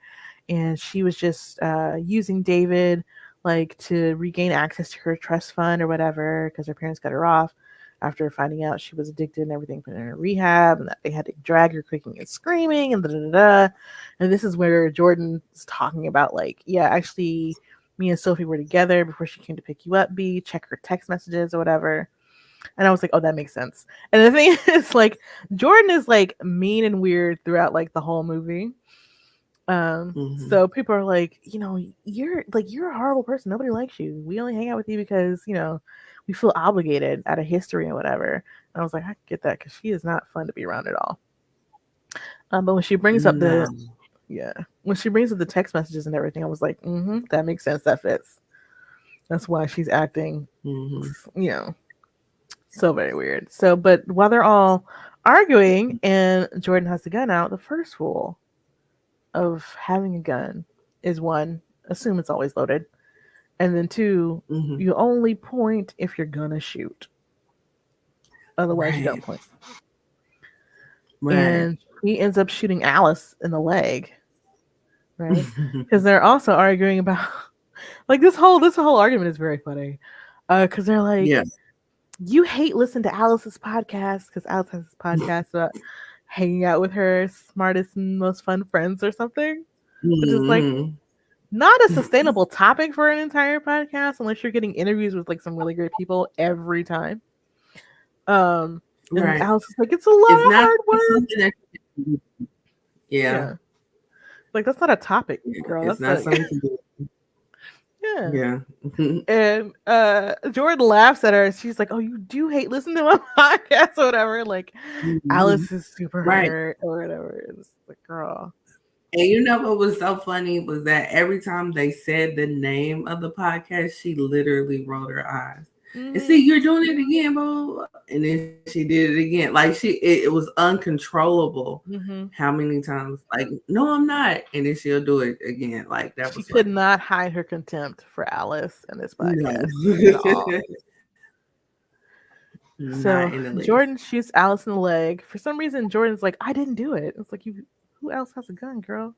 And she was just using David like to regain access to her trust fund or whatever because her parents cut her off after finding out she was addicted and everything, put her in rehab, and that they had to drag her kicking and screaming and da da da. And this is where Jordan's talking about like, yeah, actually, me and Sophie were together before she came to pick you up. B, check her text messages or whatever. And I was like, oh, that makes sense. And the thing is, like, Jordan is like mean and weird throughout like the whole movie. Mhm. So people are like, you're a horrible person. Nobody likes you. We only hang out with you because, we feel obligated out of history and whatever. And I was like, I get that because she is not fun to be around at all. But when she brings up No. yeah, when she brings up the text messages and everything, I was like, that makes sense. That fits. That's why she's acting, Mhm. you know, so very weird. So, but while they're all arguing and Jordan has the gun out, the first rule of having a gun is one, assume it's always loaded. And then two, Mhm. you only point if you're gonna shoot. Otherwise, you Right. don't point. Right. And he ends up shooting Alice in the leg, right? Because they're also arguing about like this whole argument is very funny. Because they're Yeah. like, you hate listen to Alice's podcast because Alice has this podcast about hanging out with her smartest and most fun friends or something, which is like Mhm. not a sustainable topic for an entire podcast unless you're getting interviews with like some really great people every time. Um, and Right. Alice is like, it's a lot It's of not hard work. something that. Yeah. Yeah, like that's not a topic, Yeah. girl. It's That's not like something to do. yeah. Yeah. And Jordan laughs at her. She's like, "Oh, you do hate listening to my podcast or whatever." Like Mhm. Alice is super Right. hurt or whatever. It's like, girl. And you know what was so funny was that every time they said the name of the podcast, she literally rolled her eyes. And see, Mm-hmm. you're doing it again, bro. And then she did it again. Like it was uncontrollable. Mm-hmm. How many times? Like, no, I'm not. And then she'll do it again. Like that She was could funny. not hide her contempt for Alice in this No, podcast at all. not So in the least. Jordan shoots Alice in the leg. For some reason, Jordan's like, "I didn't do it." It's like, you. Who else has a gun, girl?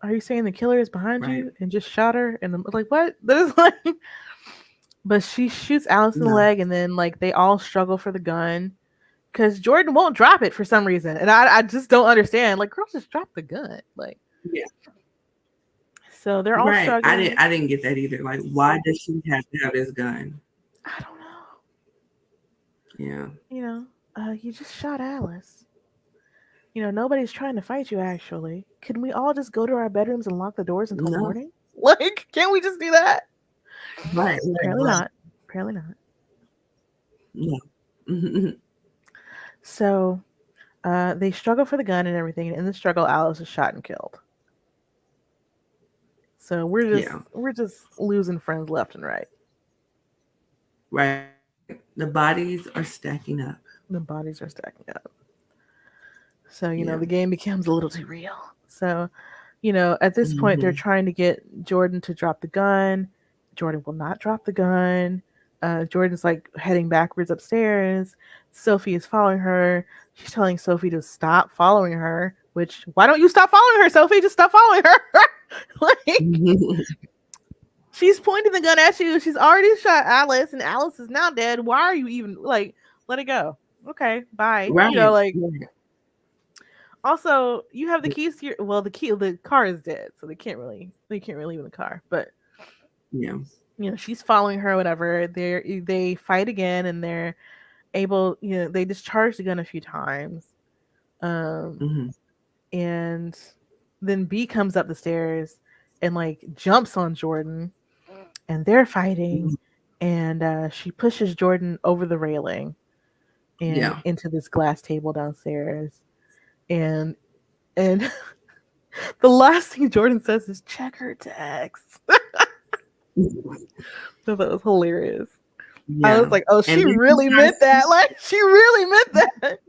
Are you saying the killer is behind Right. you and just shot her? And I'm like, what? That is like. But she shoots Alice in the No. leg, and then like they all struggle for the gun because Jordan won't drop it for some reason, and I just don't understand. Like, girl, just drop the gun. Like, Yeah. so they're all Right. struggling. I didn't get that either. Like, why does she have to have this gun? I don't know. Yeah. You just shot Alice. Nobody's trying to fight you. Actually, can we all just go to our bedrooms and lock the doors until No. morning? Like, can't we just do that? Right. Right. Apparently Right. not. Apparently not. No. So, they struggle for the gun and everything, and in the struggle, Alice is shot and killed. So Yeah. we're just losing friends left and right. Right. The bodies are stacking up. The bodies are stacking up. So, Yeah. the game becomes a little too real. So, at this point, they're Hmm. trying to get Jordan to drop the gun. Jordan will not drop the gun. Jordan's like heading backwards upstairs. Sophie is following her. She's telling Sophie to stop following her, which, why don't you stop following her, Sophie? Just stop following her. Like, she's pointing the gun at you. She's already shot Alice, and Alice is now dead. Why are you even like, let it go? Okay, bye. Right. Like, Right. also, you have the keys to your the car is dead, so they can't really leave in the car. But Yeah. she's following her, whatever. They fight again, and they're able. They discharge the gun a few times. Um, Mm-hmm. and then B comes up the stairs and like jumps on Jordan, and they're fighting, and she pushes Jordan over the railing and Yeah. into this glass table downstairs, and the last thing Jordan says is check her text. So that was hilarious. I was Yeah. like, oh, And she then she really meant starts that. Like, she really meant that.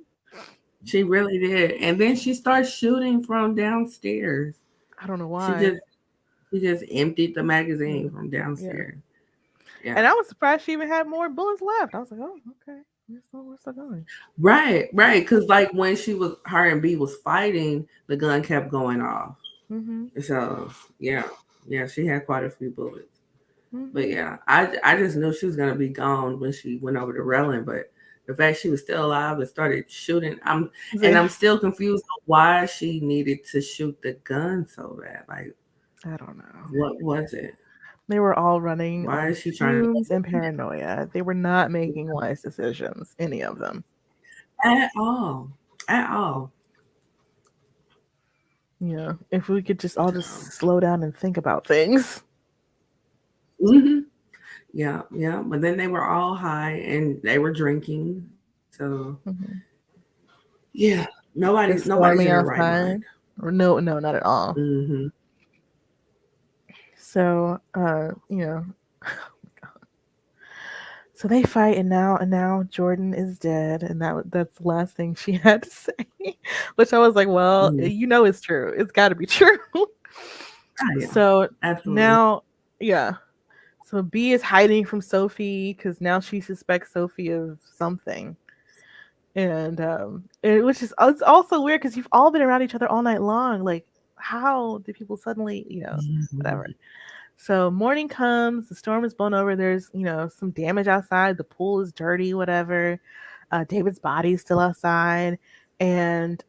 she really did. And then she starts shooting from downstairs. I don't know She why. just she just emptied the Yeah. magazine from Yeah. downstairs. And Yeah. I was surprised she even had more bullets left. I was like, oh, okay. We're still going. Right, right. Cause like when she was her and B was fighting, the gun kept going off. Mm-hmm. So yeah. Yeah, she had quite a few bullets. But Mm-hmm. yeah, I just knew she was gonna be gone when she went over the railing. But the fact she was still alive and started shooting, I'm still confused on why she needed to shoot the gun so bad. Like, I don't know. what was it? They were all running Why on is she trying fumes and paranoia. They were not making wise decisions, any of them. at all, at all? Yeah. If we could just all So, just slow down and think about things. hmm yeah, yeah. But then they were all high and they were drinking. So Mm-hmm. yeah, Just nobody's in storming their right mind. outside. No, no, not at all. Hmm. So, so they fight, and now Jordan is dead, and that's the last thing she had to say. Which I was like, well, Hmm. it's true. It's got to be true. Oh yeah, So absolutely. now, yeah. So B is hiding from Sophie because now she suspects Sophie of something, and which is it's also weird because you've all been around each other all night long. Like, how did people suddenly, Mhm. whatever? So morning comes, the storm is blown over. There's, some damage outside. The pool is dirty, whatever. David's body is still outside, and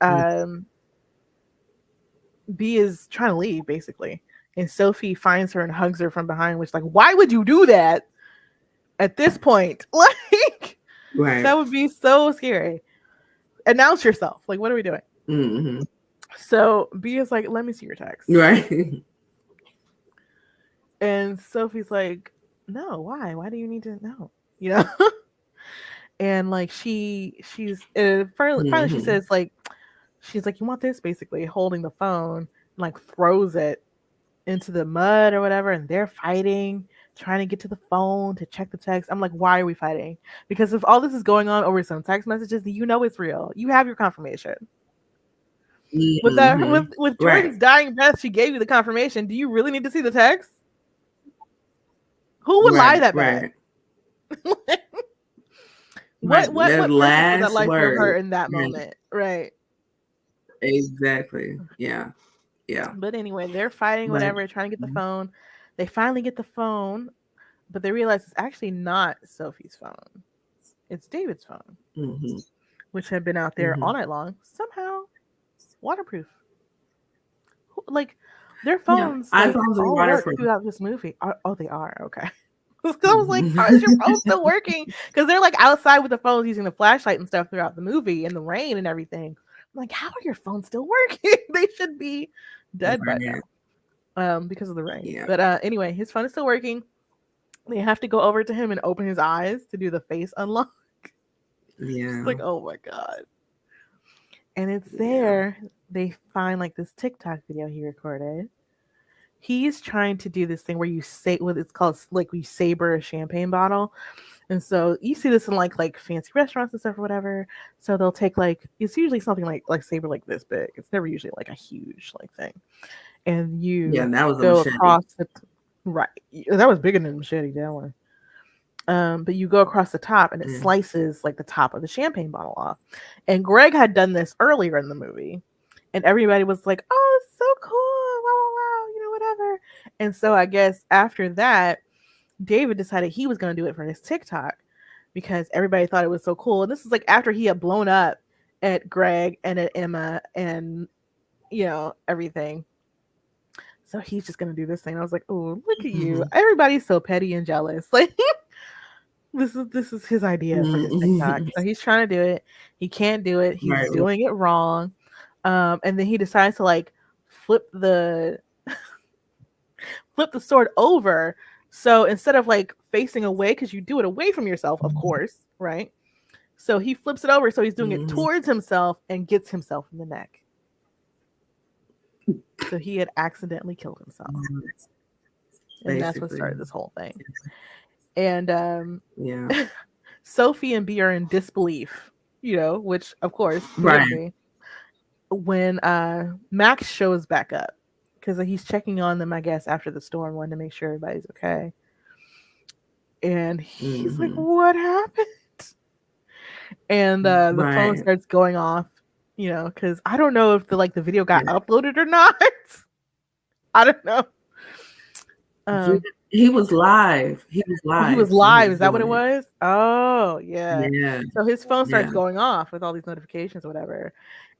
B is trying to leave basically. And Sophie finds her and hugs her from behind, which like, why would you do that at this point? Like, Right. that would be so scary. Announce yourself. Like, what are we doing? Hmm. So B is like, let me see your text. Right. And Sophie's like, no, why? Why do you need to know? You know? And like she's finally she Hmm. says like she's like, you want this, basically holding the phone and like throws it into the mud or whatever, and they're fighting, trying to get to the phone to check the text. I'm like, why are we fighting? Because if all this is going on over some text messages, it's real. You have your confirmation. With that, Hmm. with Right. Jordan's dying breath, she gave you the confirmation. Do you really need to see the text? Who would lie Right. that bad? Right. Right. The What purpose would that last lie serve word. her in that Right. moment? Right. Exactly. Yeah. Yeah. But anyway, they're fighting, But whatever, trying to get the phone. They finally get the phone, but they realize it's actually not Sophie's phone. It's David's phone, hmm which had been out there hmm all night long, somehow waterproof. Like, their yeah, phones like iPhones are all work waterproof. throughout this movie. Oh, they are okay. Because I was like, how is your Hmm. phone still working? Because they're like outside with the phones using the flashlight and stuff throughout the movie in the rain and everything. I'm like, how are your phones still working? They should be dead by Right. now. Because of the rain. Yeah. But anyway, his phone is still working. They have to go over to him and open his eyes to do the face unlock. It's Yeah. like, oh my god. And it's Yeah. there. They find like this TikTok video he recorded. He's trying to do this thing where you say what it's called, like we saber a champagne bottle. And so you see this in like fancy restaurants and stuff or whatever. So they'll take like it's usually something like saber like this big. It's never usually like a huge like thing. And Yeah. you That was a go machete. across the right. That was bigger than a machete, that one. But you go across the top and it Yeah. slices like the top of the champagne bottle off. And Greg had done this earlier in the movie, and everybody was like, "Oh, it's so cool! Wow, wow, wow!" Whatever. And so I guess after that, David decided he was going to do it for his TikTok because everybody thought it was so cool. And this is like after he had blown up at Greg and at Emma and everything. So he's just gonna do this thing. I was like, "Oh, look at you! Hmm. Everybody's so petty and jealous." Like, This is his idea for his TikTok. Mm-hmm. So he's trying to do it. He can't do it. He's Right. doing it wrong. And then he decides to like flip the flip the sword over. So instead of like facing away, because you do it away from yourself, of course, right? So he flips it over, so he's doing it Mm-hmm. towards himself and gets himself in the neck. So he had accidentally killed himself, and that's what Basically. started this whole thing. And Yeah. Sophie and B are in disbelief, which of course they Right. wouldn't be when Max shows back up because he's checking on them, I guess, after the storm, wanting to make sure everybody's okay. And he's like, Mm-hmm. "What happened?" And the phone Right. starts going off, because I don't know if the video got Yeah. uploaded or not. I don't know. Yeah. Um, He was live. He was oh, he was live when he live. was Is that what it doing it. was? Oh, yeah. Yeah. So his phone Yeah. starts going off with all these notifications or whatever,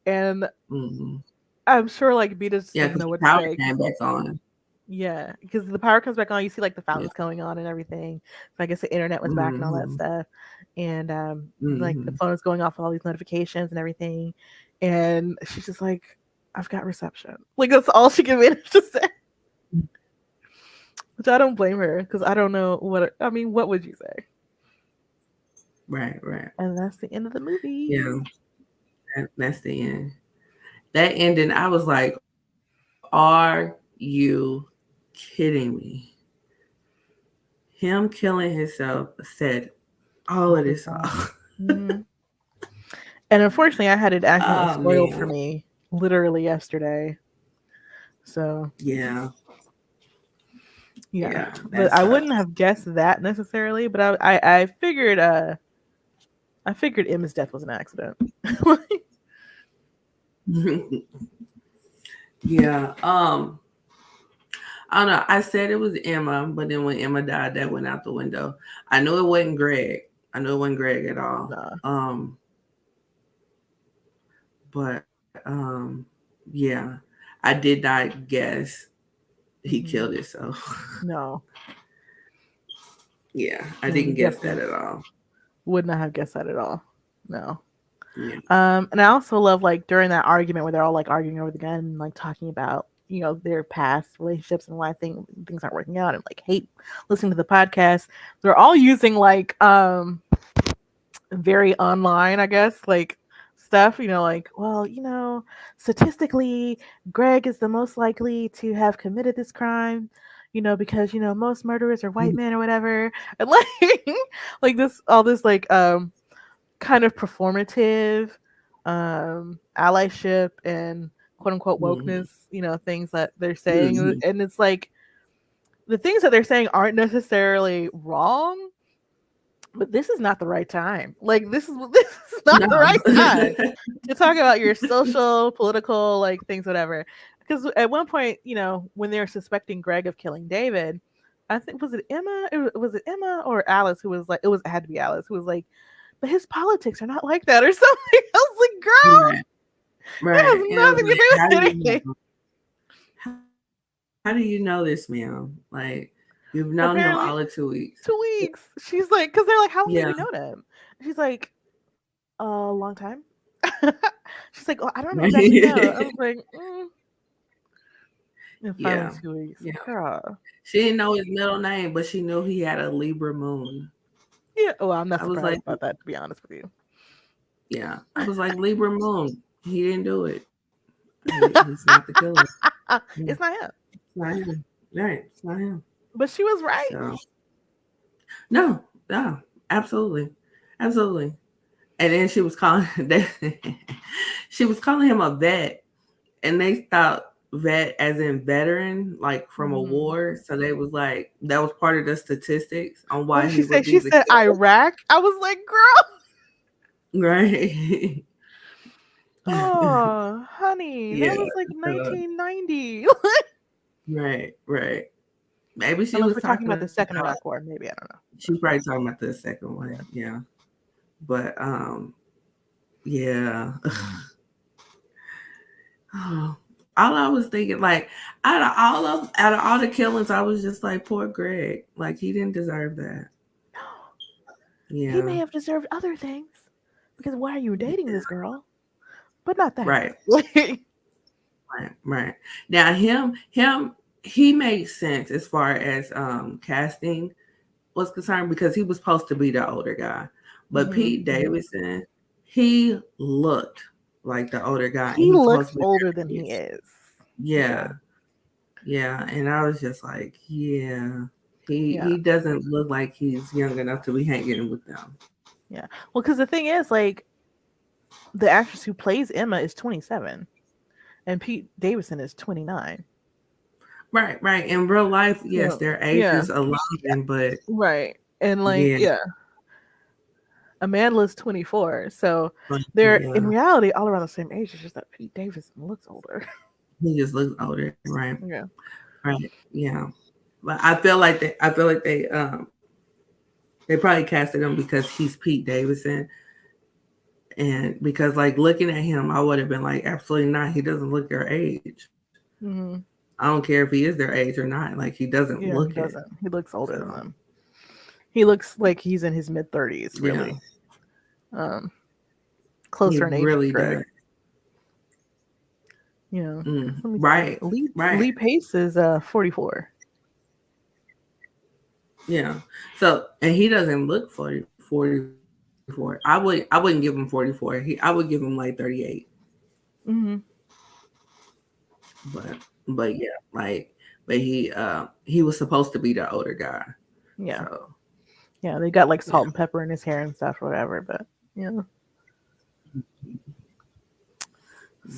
and Mm-hmm. I'm sure like Beta just Yeah, doesn't because know the what to power say. came back on. Yeah, because the power comes back on, you see like the Yeah. fountains going on and everything. So I guess the internet was back and all that Mm-hmm. stuff, and like the Mm-hmm. phone is going off with all these notifications and everything, and she's just like, "I've got reception." Like that's all she can manage to say. Which I don't blame her because I don't know what I mean. What would you say? Right. Right. And that's the end of the movie. Yeah. That's the end. That ending, I was like, "Are you kidding me?" Him killing himself said all of All this. this time. Mm-hmm. And unfortunately, I had it accidentally Oh spoiled for man. me literally yesterday. So Yeah. yeah, Yeah. but That's I tough. wouldn't have guessed that necessarily. But I figured Emma's death was an accident. Yeah. I don't know. I said it was Emma, but then when Emma died, that went out the window. I knew it wasn't Greg. I knew it wasn't Greg at all. Nah. But yeah, I did not guess he Mm-hmm. killed himself. No, Yeah, I no, you didn't guess definitely that at all. would not have guessed that at all. No. Yeah. And I also love like during that argument where they're all like arguing over the gun and like talking about their past relationships and why things aren't working out and like hate listening to the podcast. They're all using like very online, I guess, like stuff, like, well, statistically, Greg is the most likely to have committed this crime, because, most murderers are white men or whatever. And like, like this, all this, like, kind of performative allyship and quote unquote Mhm. wokeness, things that they're saying. Mhm. And it's like, the things that they're saying aren't necessarily wrong, but this is not the right time. Like this is not the No. right time to talk about your social, political, like things, whatever. Because at one point, when they were suspecting Greg of killing David, I think was it Emma? Was it Emma or Alice who was like, it had to be Alice who was like, but his politics are not like that or something. I was like, girl, Right. that has Right. And I was nothing to like, do how do with you anything. know? How do you know this, ma'am? Like, you've known him Apparently, all of 2 weeks. 2 weeks. She's like, because they're like, how long have Yeah. you known him? She's like, a long time. She's like, oh, I don't exactly know. I Right. was like, and finally Yeah. 2 weeks. Yeah. Girl. She didn't know his middle name, but she knew he had a Libra moon. Yeah. Well, I'm not I was surprised like, about that, to be honest with you. yeah. I was like, Libra moon. He didn't do it. He's not the killer. Yeah. It's not him. It's not him. Right. It's not him. But she was right. So, no, no, absolutely. Absolutely. And then she was calling she was calling him a vet, and they thought vet as in veteran, like from a Mhm. war. So they was like that was part of the statistics on What why did she he say? would She be the said killer. Iraq. I was like, girl. Right. Oh, honey, that Yeah. was like So, 1990. right, right. Maybe she Unless was we're talking talking about the second about Iraq War, maybe I don't know. she probably talking about the second one. Yeah. But yeah. Oh, all I was thinking, like, out of all the killings, I was just like, poor Greg. Like he didn't deserve that. He may Yeah. have deserved other things because why are you dating this girl? But not that. Right. Like, Right. Right. Now he makes sense as far as casting was concerned because he was supposed to be the older guy. But hmm Pete Davidson, he looked like the older guy and he he's supposed looks to be older than their he age. is. He Yeah. does. Yeah. And I was just like, yeah. Yeah. He doesn't look like he's young enough to be hanging with them. Yeah. Well, because the thing is, like, the actress who plays Emma is 27, and Pete Davidson is 29. Right, right. In real life, yes, So, their yeah. ages align, but Right. And, like, yeah, yeah, Amanda's 24. So but they're in yeah, reality all around the same age. It's just that Pete Davidson looks older. he just looks older, right? Yeah. Right, yeah. But I feel like they probably casted him because he's Pete Davidson, and because like looking at him, I would have been like, absolutely not. He doesn't look their age. hmm I don't care if he is their age or not. Like he doesn't Yeah, look he it. doesn't. He looks older than So them. He looks like he's in his mid 30s, yeah, really. Um, he closer in age really to Greg. does. You know, let me see. Right, Lee right. Pace is 44. Yeah. So, and he doesn't look 44. I wouldn't give him 44. I would give him like 38. hmm But but yeah, like but he was supposed to be the older guy. Yeah, So, yeah. They got like yeah. salt and pepper in his hair and stuff, or whatever. But yeah.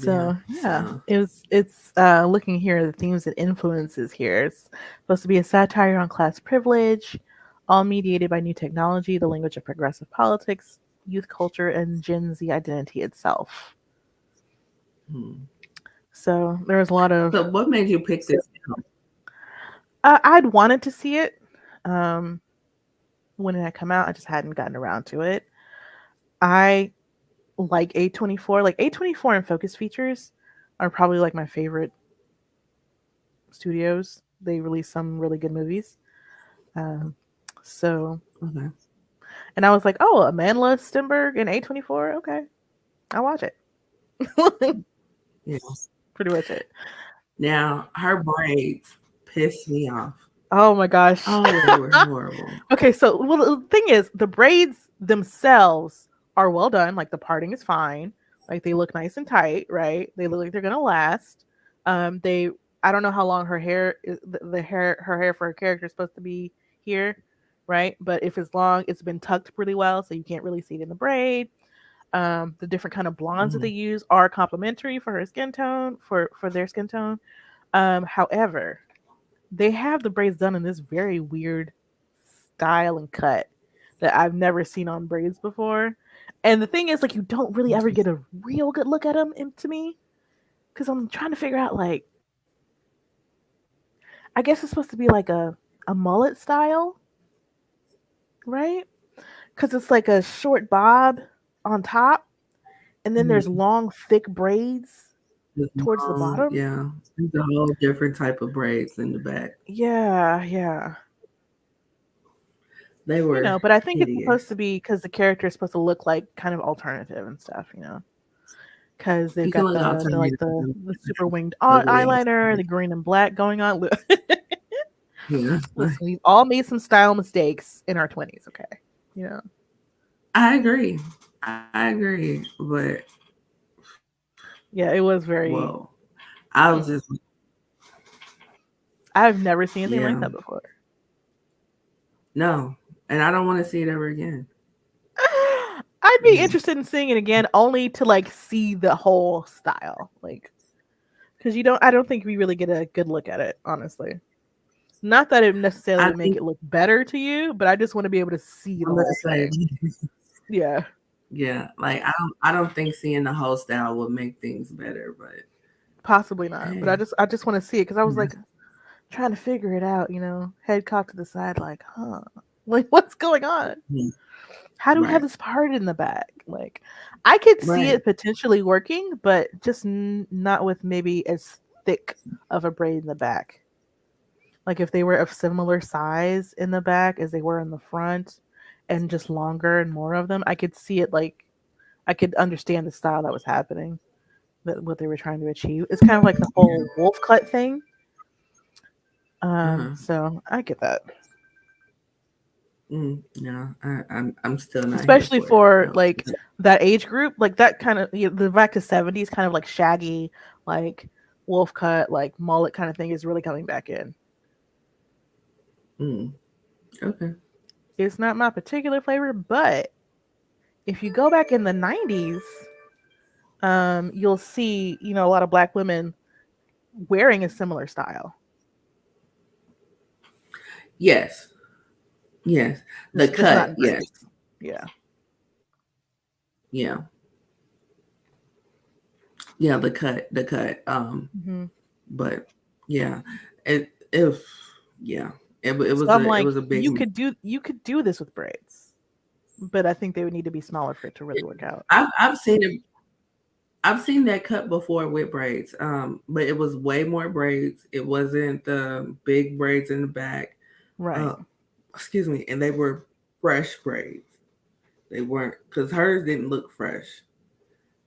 Yeah. So yeah, So, it's looking here at the themes and influences here. It's supposed to be a satire on class privilege, all mediated by new technology, the language of progressive politics, youth culture, and Gen Z identity itself. hmm. So there was a lot of So what made you pick this film? I'd wanted to see it um, when it had come out. I just hadn't gotten around to it. I like A24. Like A24 and Focus Features are probably like my favorite studios. They release some really good movies. Um, so, Okay. and I was like, oh, Amandla Stenberg and A24. Okay, I'll watch it. Yeah. Pretty much it. Now her braids pissed me off. Oh my gosh. Oh, they were horrible. Okay, so well, the thing is, the braids themselves are well done. Like the parting is fine. Like they look nice and tight, right? They look like they're gonna last. They I don't know how long her hair the hair her hair for her character is supposed to be here, right? But if it's long, it's been tucked pretty well, so you can't really see it in the braid. The different kind of blondes that Mhm. they use are complementary for her skin tone, for their skin tone. However, they have the braids done in this very weird style and cut that I've never seen on braids before. And the thing is, like, you don't really ever get a real good look at them, to me, because I'm trying to figure out, like, I guess it's supposed to be like a mullet style, right? Because it's like a short bob on top, and then there's Mhm. long, thick braids towards the bottom. Yeah. It's a whole different type of braids in the back. Yeah, yeah. They You were know, but I think it's hideous. supposed to be because the character is supposed to look like kind of alternative and stuff, you know, because they've You can got look the like alternative the super winged ugly eyeliner, ass. the green and black going on. Yeah. Listen, we've all made some style mistakes in our 20s, okay? You know, I agree. I agree. But yeah, it was whoa. very. I was just Mm, I've never seen anything yeah. like that before. No. And I don't want to see it ever again. I'd be Yeah. interested in seeing it again, only to like see the whole style, like because you don't. I don't think we really get a good look at it, honestly. Not that it necessarily I would make think it look better to you, but I just want to be able to see the I'm gonna whole say thing. Yeah, yeah, like I don't think seeing the whole style would make things better, but possibly not. But hey, I just want to see it because I was yeah, like trying to figure it out. You know, head cocked to the side, like, huh, like what's going on? yeah, How do we have right, this part in the back? Like, I could see right. it potentially working, but just not with maybe as thick of a braid in the back. Like if they were of similar size in the back as they were in the front, and just longer and more of them, I could see it like I could understand the style that was happening, that what they were trying to achieve. It's kind of like the whole wolf cut thing. Uh-huh. So I get that, No, I'm still not here especially for it. for No. like that age group, like that kind of, you know, the back to 70s kind of like shaggy, like wolf cut, like mullet kind of thing is really coming back in. Mm, okay. It's not my particular flavor, but if you go back in the 90s, you'll see, you know, a lot of black women wearing a similar style. Yes. Yes. The Just not cut. in Yes. braids. Yeah. Yeah. Yeah. The cut. The cut. Hmm. But yeah, it yeah. So I'm It like, was a big. you could do this with braids, but I think they would need to be smaller for it to really work out. I've seen it. I've seen that cut before with braids. But it was way more braids. It wasn't the big braids in the back. Right. Uh, excuse me, and they were fresh braids. They weren't because hers didn't look fresh.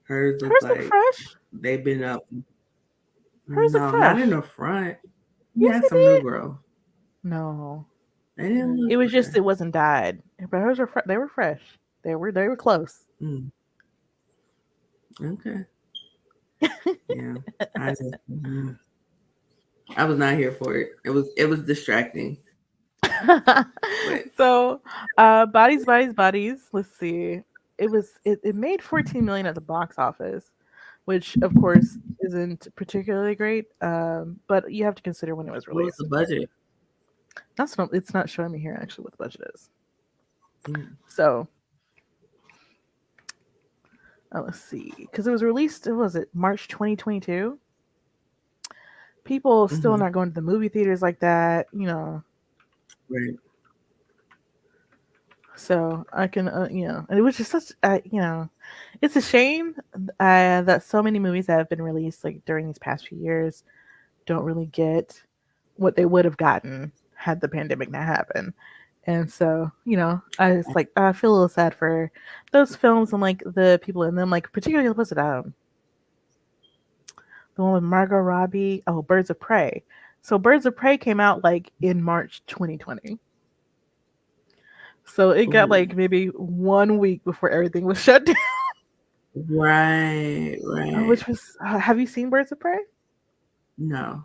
Hers looked Hers look like fresh. they've been up. Hers look No, not in fresh. the front. You Yes, had it some new did. growth. No, They didn't look it was just fresh. it wasn't dyed. But hers were they were fresh. They were close. Mm, okay. Yeah. I just, I was not here for it. It was distracting. But So, bodies, bodies, bodies. Let's see. It made 14 million at the box office, which of course isn't particularly great. But you have to consider when it was what was the released. budget? That's not. It's not showing me here actually what the budget is. Mm, So, let's see, because it was released. What was it, March 2022? People still mm-hmm. not going to the movie theaters like that, you know. Right. So I can, you know, and it was just such, you know, it's a shame that so many movies that have been released like during these past few years don't really get what they would have gotten had the pandemic not happened. And so, you know, I feel a little sad for those films and like the people in them, like particularly was it the one with Margot Robbie? Oh, Birds of Prey. So Birds of Prey came out like in March 2020. So it got Ooh. like maybe 1 week before everything was shut down. Right. Right. Which was, have you seen Birds of Prey? No.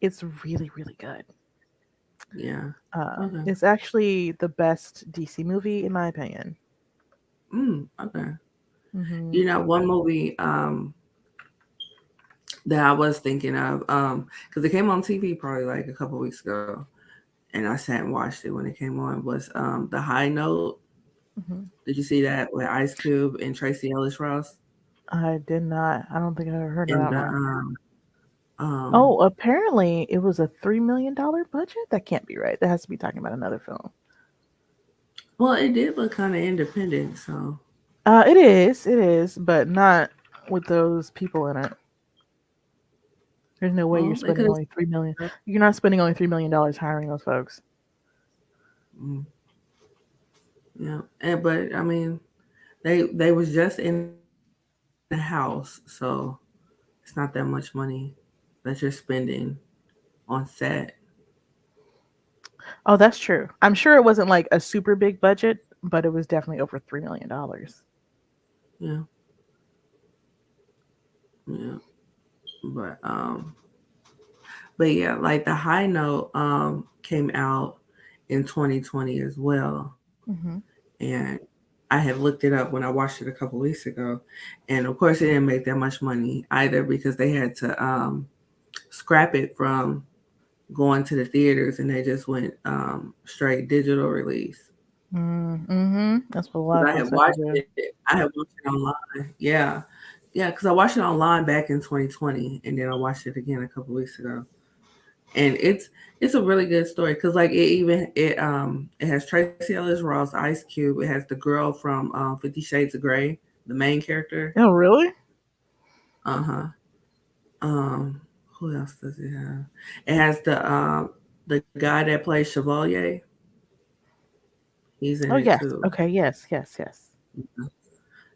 It's really, really good. Yeah. Okay. It's actually the best DC movie in my opinion. Okay. Hmm. You know, one movie that I was thinking of because it came on TV probably like a couple weeks ago, and I sat and watched it when it came on was The High Note. Hmm. Did you see that with Ice Cube and Tracy Ellis Ross? I did not. I don't think I ever heard of And that the one. um Oh, apparently it was a $3 million budget. That can't be right. That has to be talking about another film. well, it did look kind of independent, so It is, but not with those people in it. There's no way you're well, they could spending have. only 3 million. You're not spending only $3 million hiring those folks. Mm, yeah, and but I mean, they was just in the house, so it's not that much money that you're spending on set. Oh, that's true. I'm sure it wasn't like a super big budget, but it was definitely over $3 million. Yeah, yeah, but but yeah, like the high note came out in 2020 as well, Hmm. and I had looked it up when I watched it a couple weeks ago, and of course it didn't make that much money either because they had to scrap it from going to the theaters and they just went straight digital release. Mm-hmm. That's what a lot Because of I had folks had to watched do. it, I had watched it online. Yeah, yeah, because I watched it online back in 2020, and then I watched it again a couple weeks ago, and it's a really good story because like it has Tracy Ellis Ross, Ice Cube, it has the girl from 50 Shades of Grey, the main character. Oh, really? Uh huh. Um, who else does it have? It has the guy that plays Chevalier. He's Oh in yes. it too. Okay. Yes. Yes. Yes.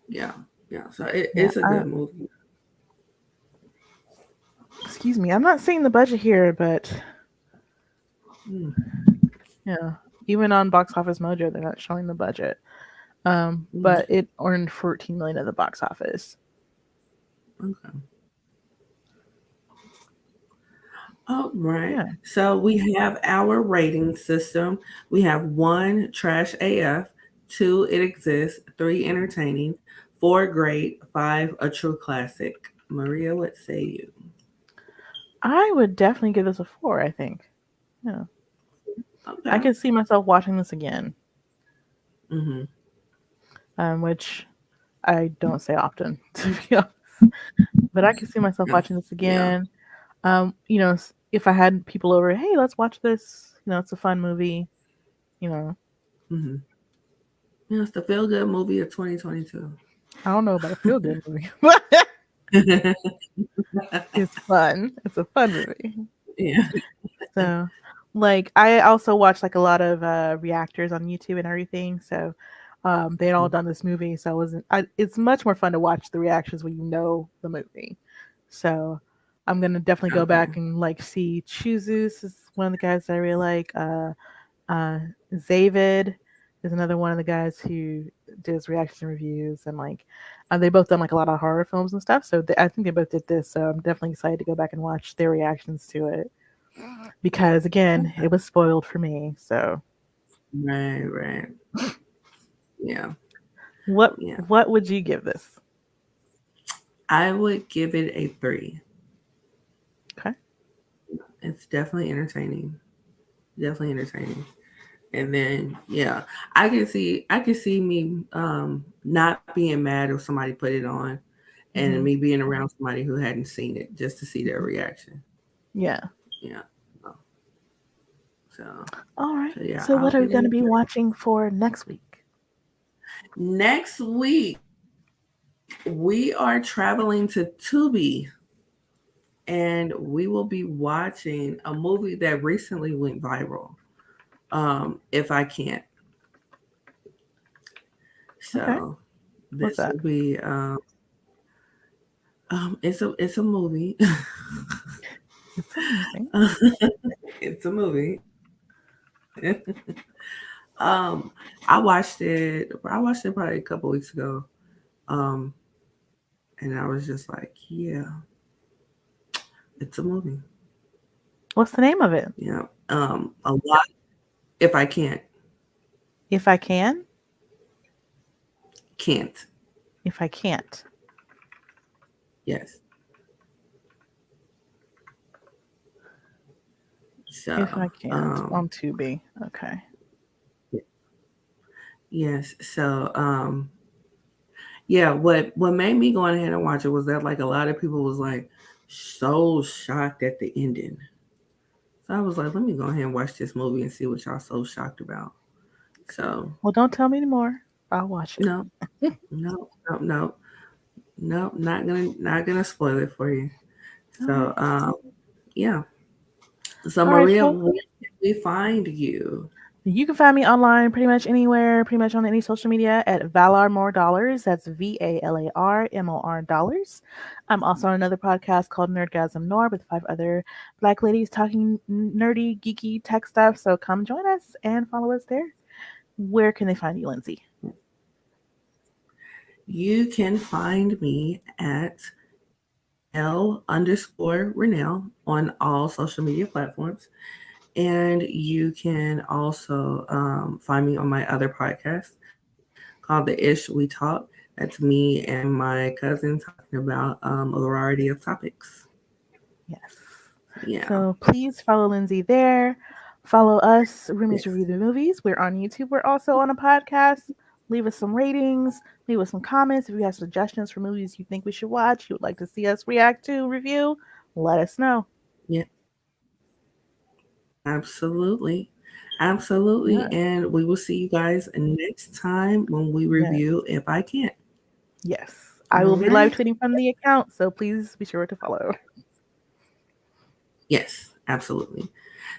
Yeah, yeah. So Yeah. it's a good movie. Excuse me. I'm not seeing the budget here, but Mm, yeah, even on Box Office Mojo, they're not showing the budget. mm, But it earned 14 million at the box office. okay. All right. Yeah. So we have our rating system. We have one trash AF, two it exists, three entertaining, four great, five a true classic. Maria, what say you? I would definitely give this a 4, I think. Yeah. I Okay. could see myself watching this again, Mm-hmm. which I don't say often, to be honest. But I could see myself Yeah. watching this Yeah. again. If I had people over, hey, let's watch this. It's a fun movie. You know, Mm-hmm. Yeah, it's the feel good movie of 2022. I don't know about a feel good movie, but it's fun. It's a fun movie. Yeah. So, like, I also watch like a lot of reactors on YouTube and everything. So, they'd all done this movie, so it's much more fun to watch the reactions when you know the movie. So, I'm gonna definitely go Okay. back and like see Chuzus is one of the guys that I really like. Uh, Zavid is another one of the guys who does reaction reviews and like they both done like a lot of horror films and stuff. So I think they both did this. So I'm definitely excited to go back and watch their reactions to it because again, Okay. it was spoiled for me. So Right, right. Yeah. what Yeah. what would you give this? I would give it a three. Okay. It's definitely entertaining. Definitely entertaining. And then yeah, I can see me not being mad if somebody put it on and Hmm. me being around somebody who hadn't seen it just to see their reaction. Yeah. Yeah. So so, All right. yeah, So I'll what are we give going it to a be three. watching for next week? Next week we are traveling to Tubi and we will be watching a movie that recently went viral. If I can't. Okay. So What's this that? will be it's a movie. It's a movie. It's a movie. um I watched it probably a couple weeks ago. Um and I was just like, yeah, it's a movie. What's the name of it? Yeah. A lot if I If I can, can't. if I can't. Yes. So If I can't um on Tubi. Okay. yes. So yeah, what made me go ahead and watch it was that like a lot of people was like so shocked at the ending. So I was like, let me go ahead and watch this movie and see what y'all so shocked about. So Well, don't tell me anymore. I'll watch it. no, no, no, no, no, not gonna spoil it for you. All So right. yeah. So All right, Maria, folks. where can we find you? You can find me online pretty much anywhere, pretty much on any social media at Valar More Dollars. That's VALARMOR Dollars. I'm also on another podcast called Nerdgasm Nor with 5 other Black ladies talking nerdy, geeky tech stuff. So come join us and follow us there. Where can they find you, Lindsay? You can find me at L_Renell on all social media platforms. And you can also find me on my other podcast called The Ish We Talk. That's me and my cousin talking about a variety of topics. Yes. Yeah. So please follow Lindsay there. Follow us, Roomies Yes. Review the Movies. We're on YouTube. We're also on a podcast. Leave us some ratings. Leave us some comments. If you have suggestions for movies you think we should watch, you would like to see us react to, review, let us know. Yeah. Absolutely. Absolutely. Yeah. And we will see you guys next time when we Yeah. review If I Can't. Yes. I All will be live right. tweeting from the account, so please be sure to follow. Yes, absolutely.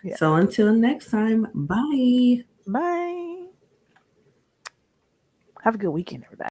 Yes. So until next time, bye. Bye. Have a good weekend, everybody.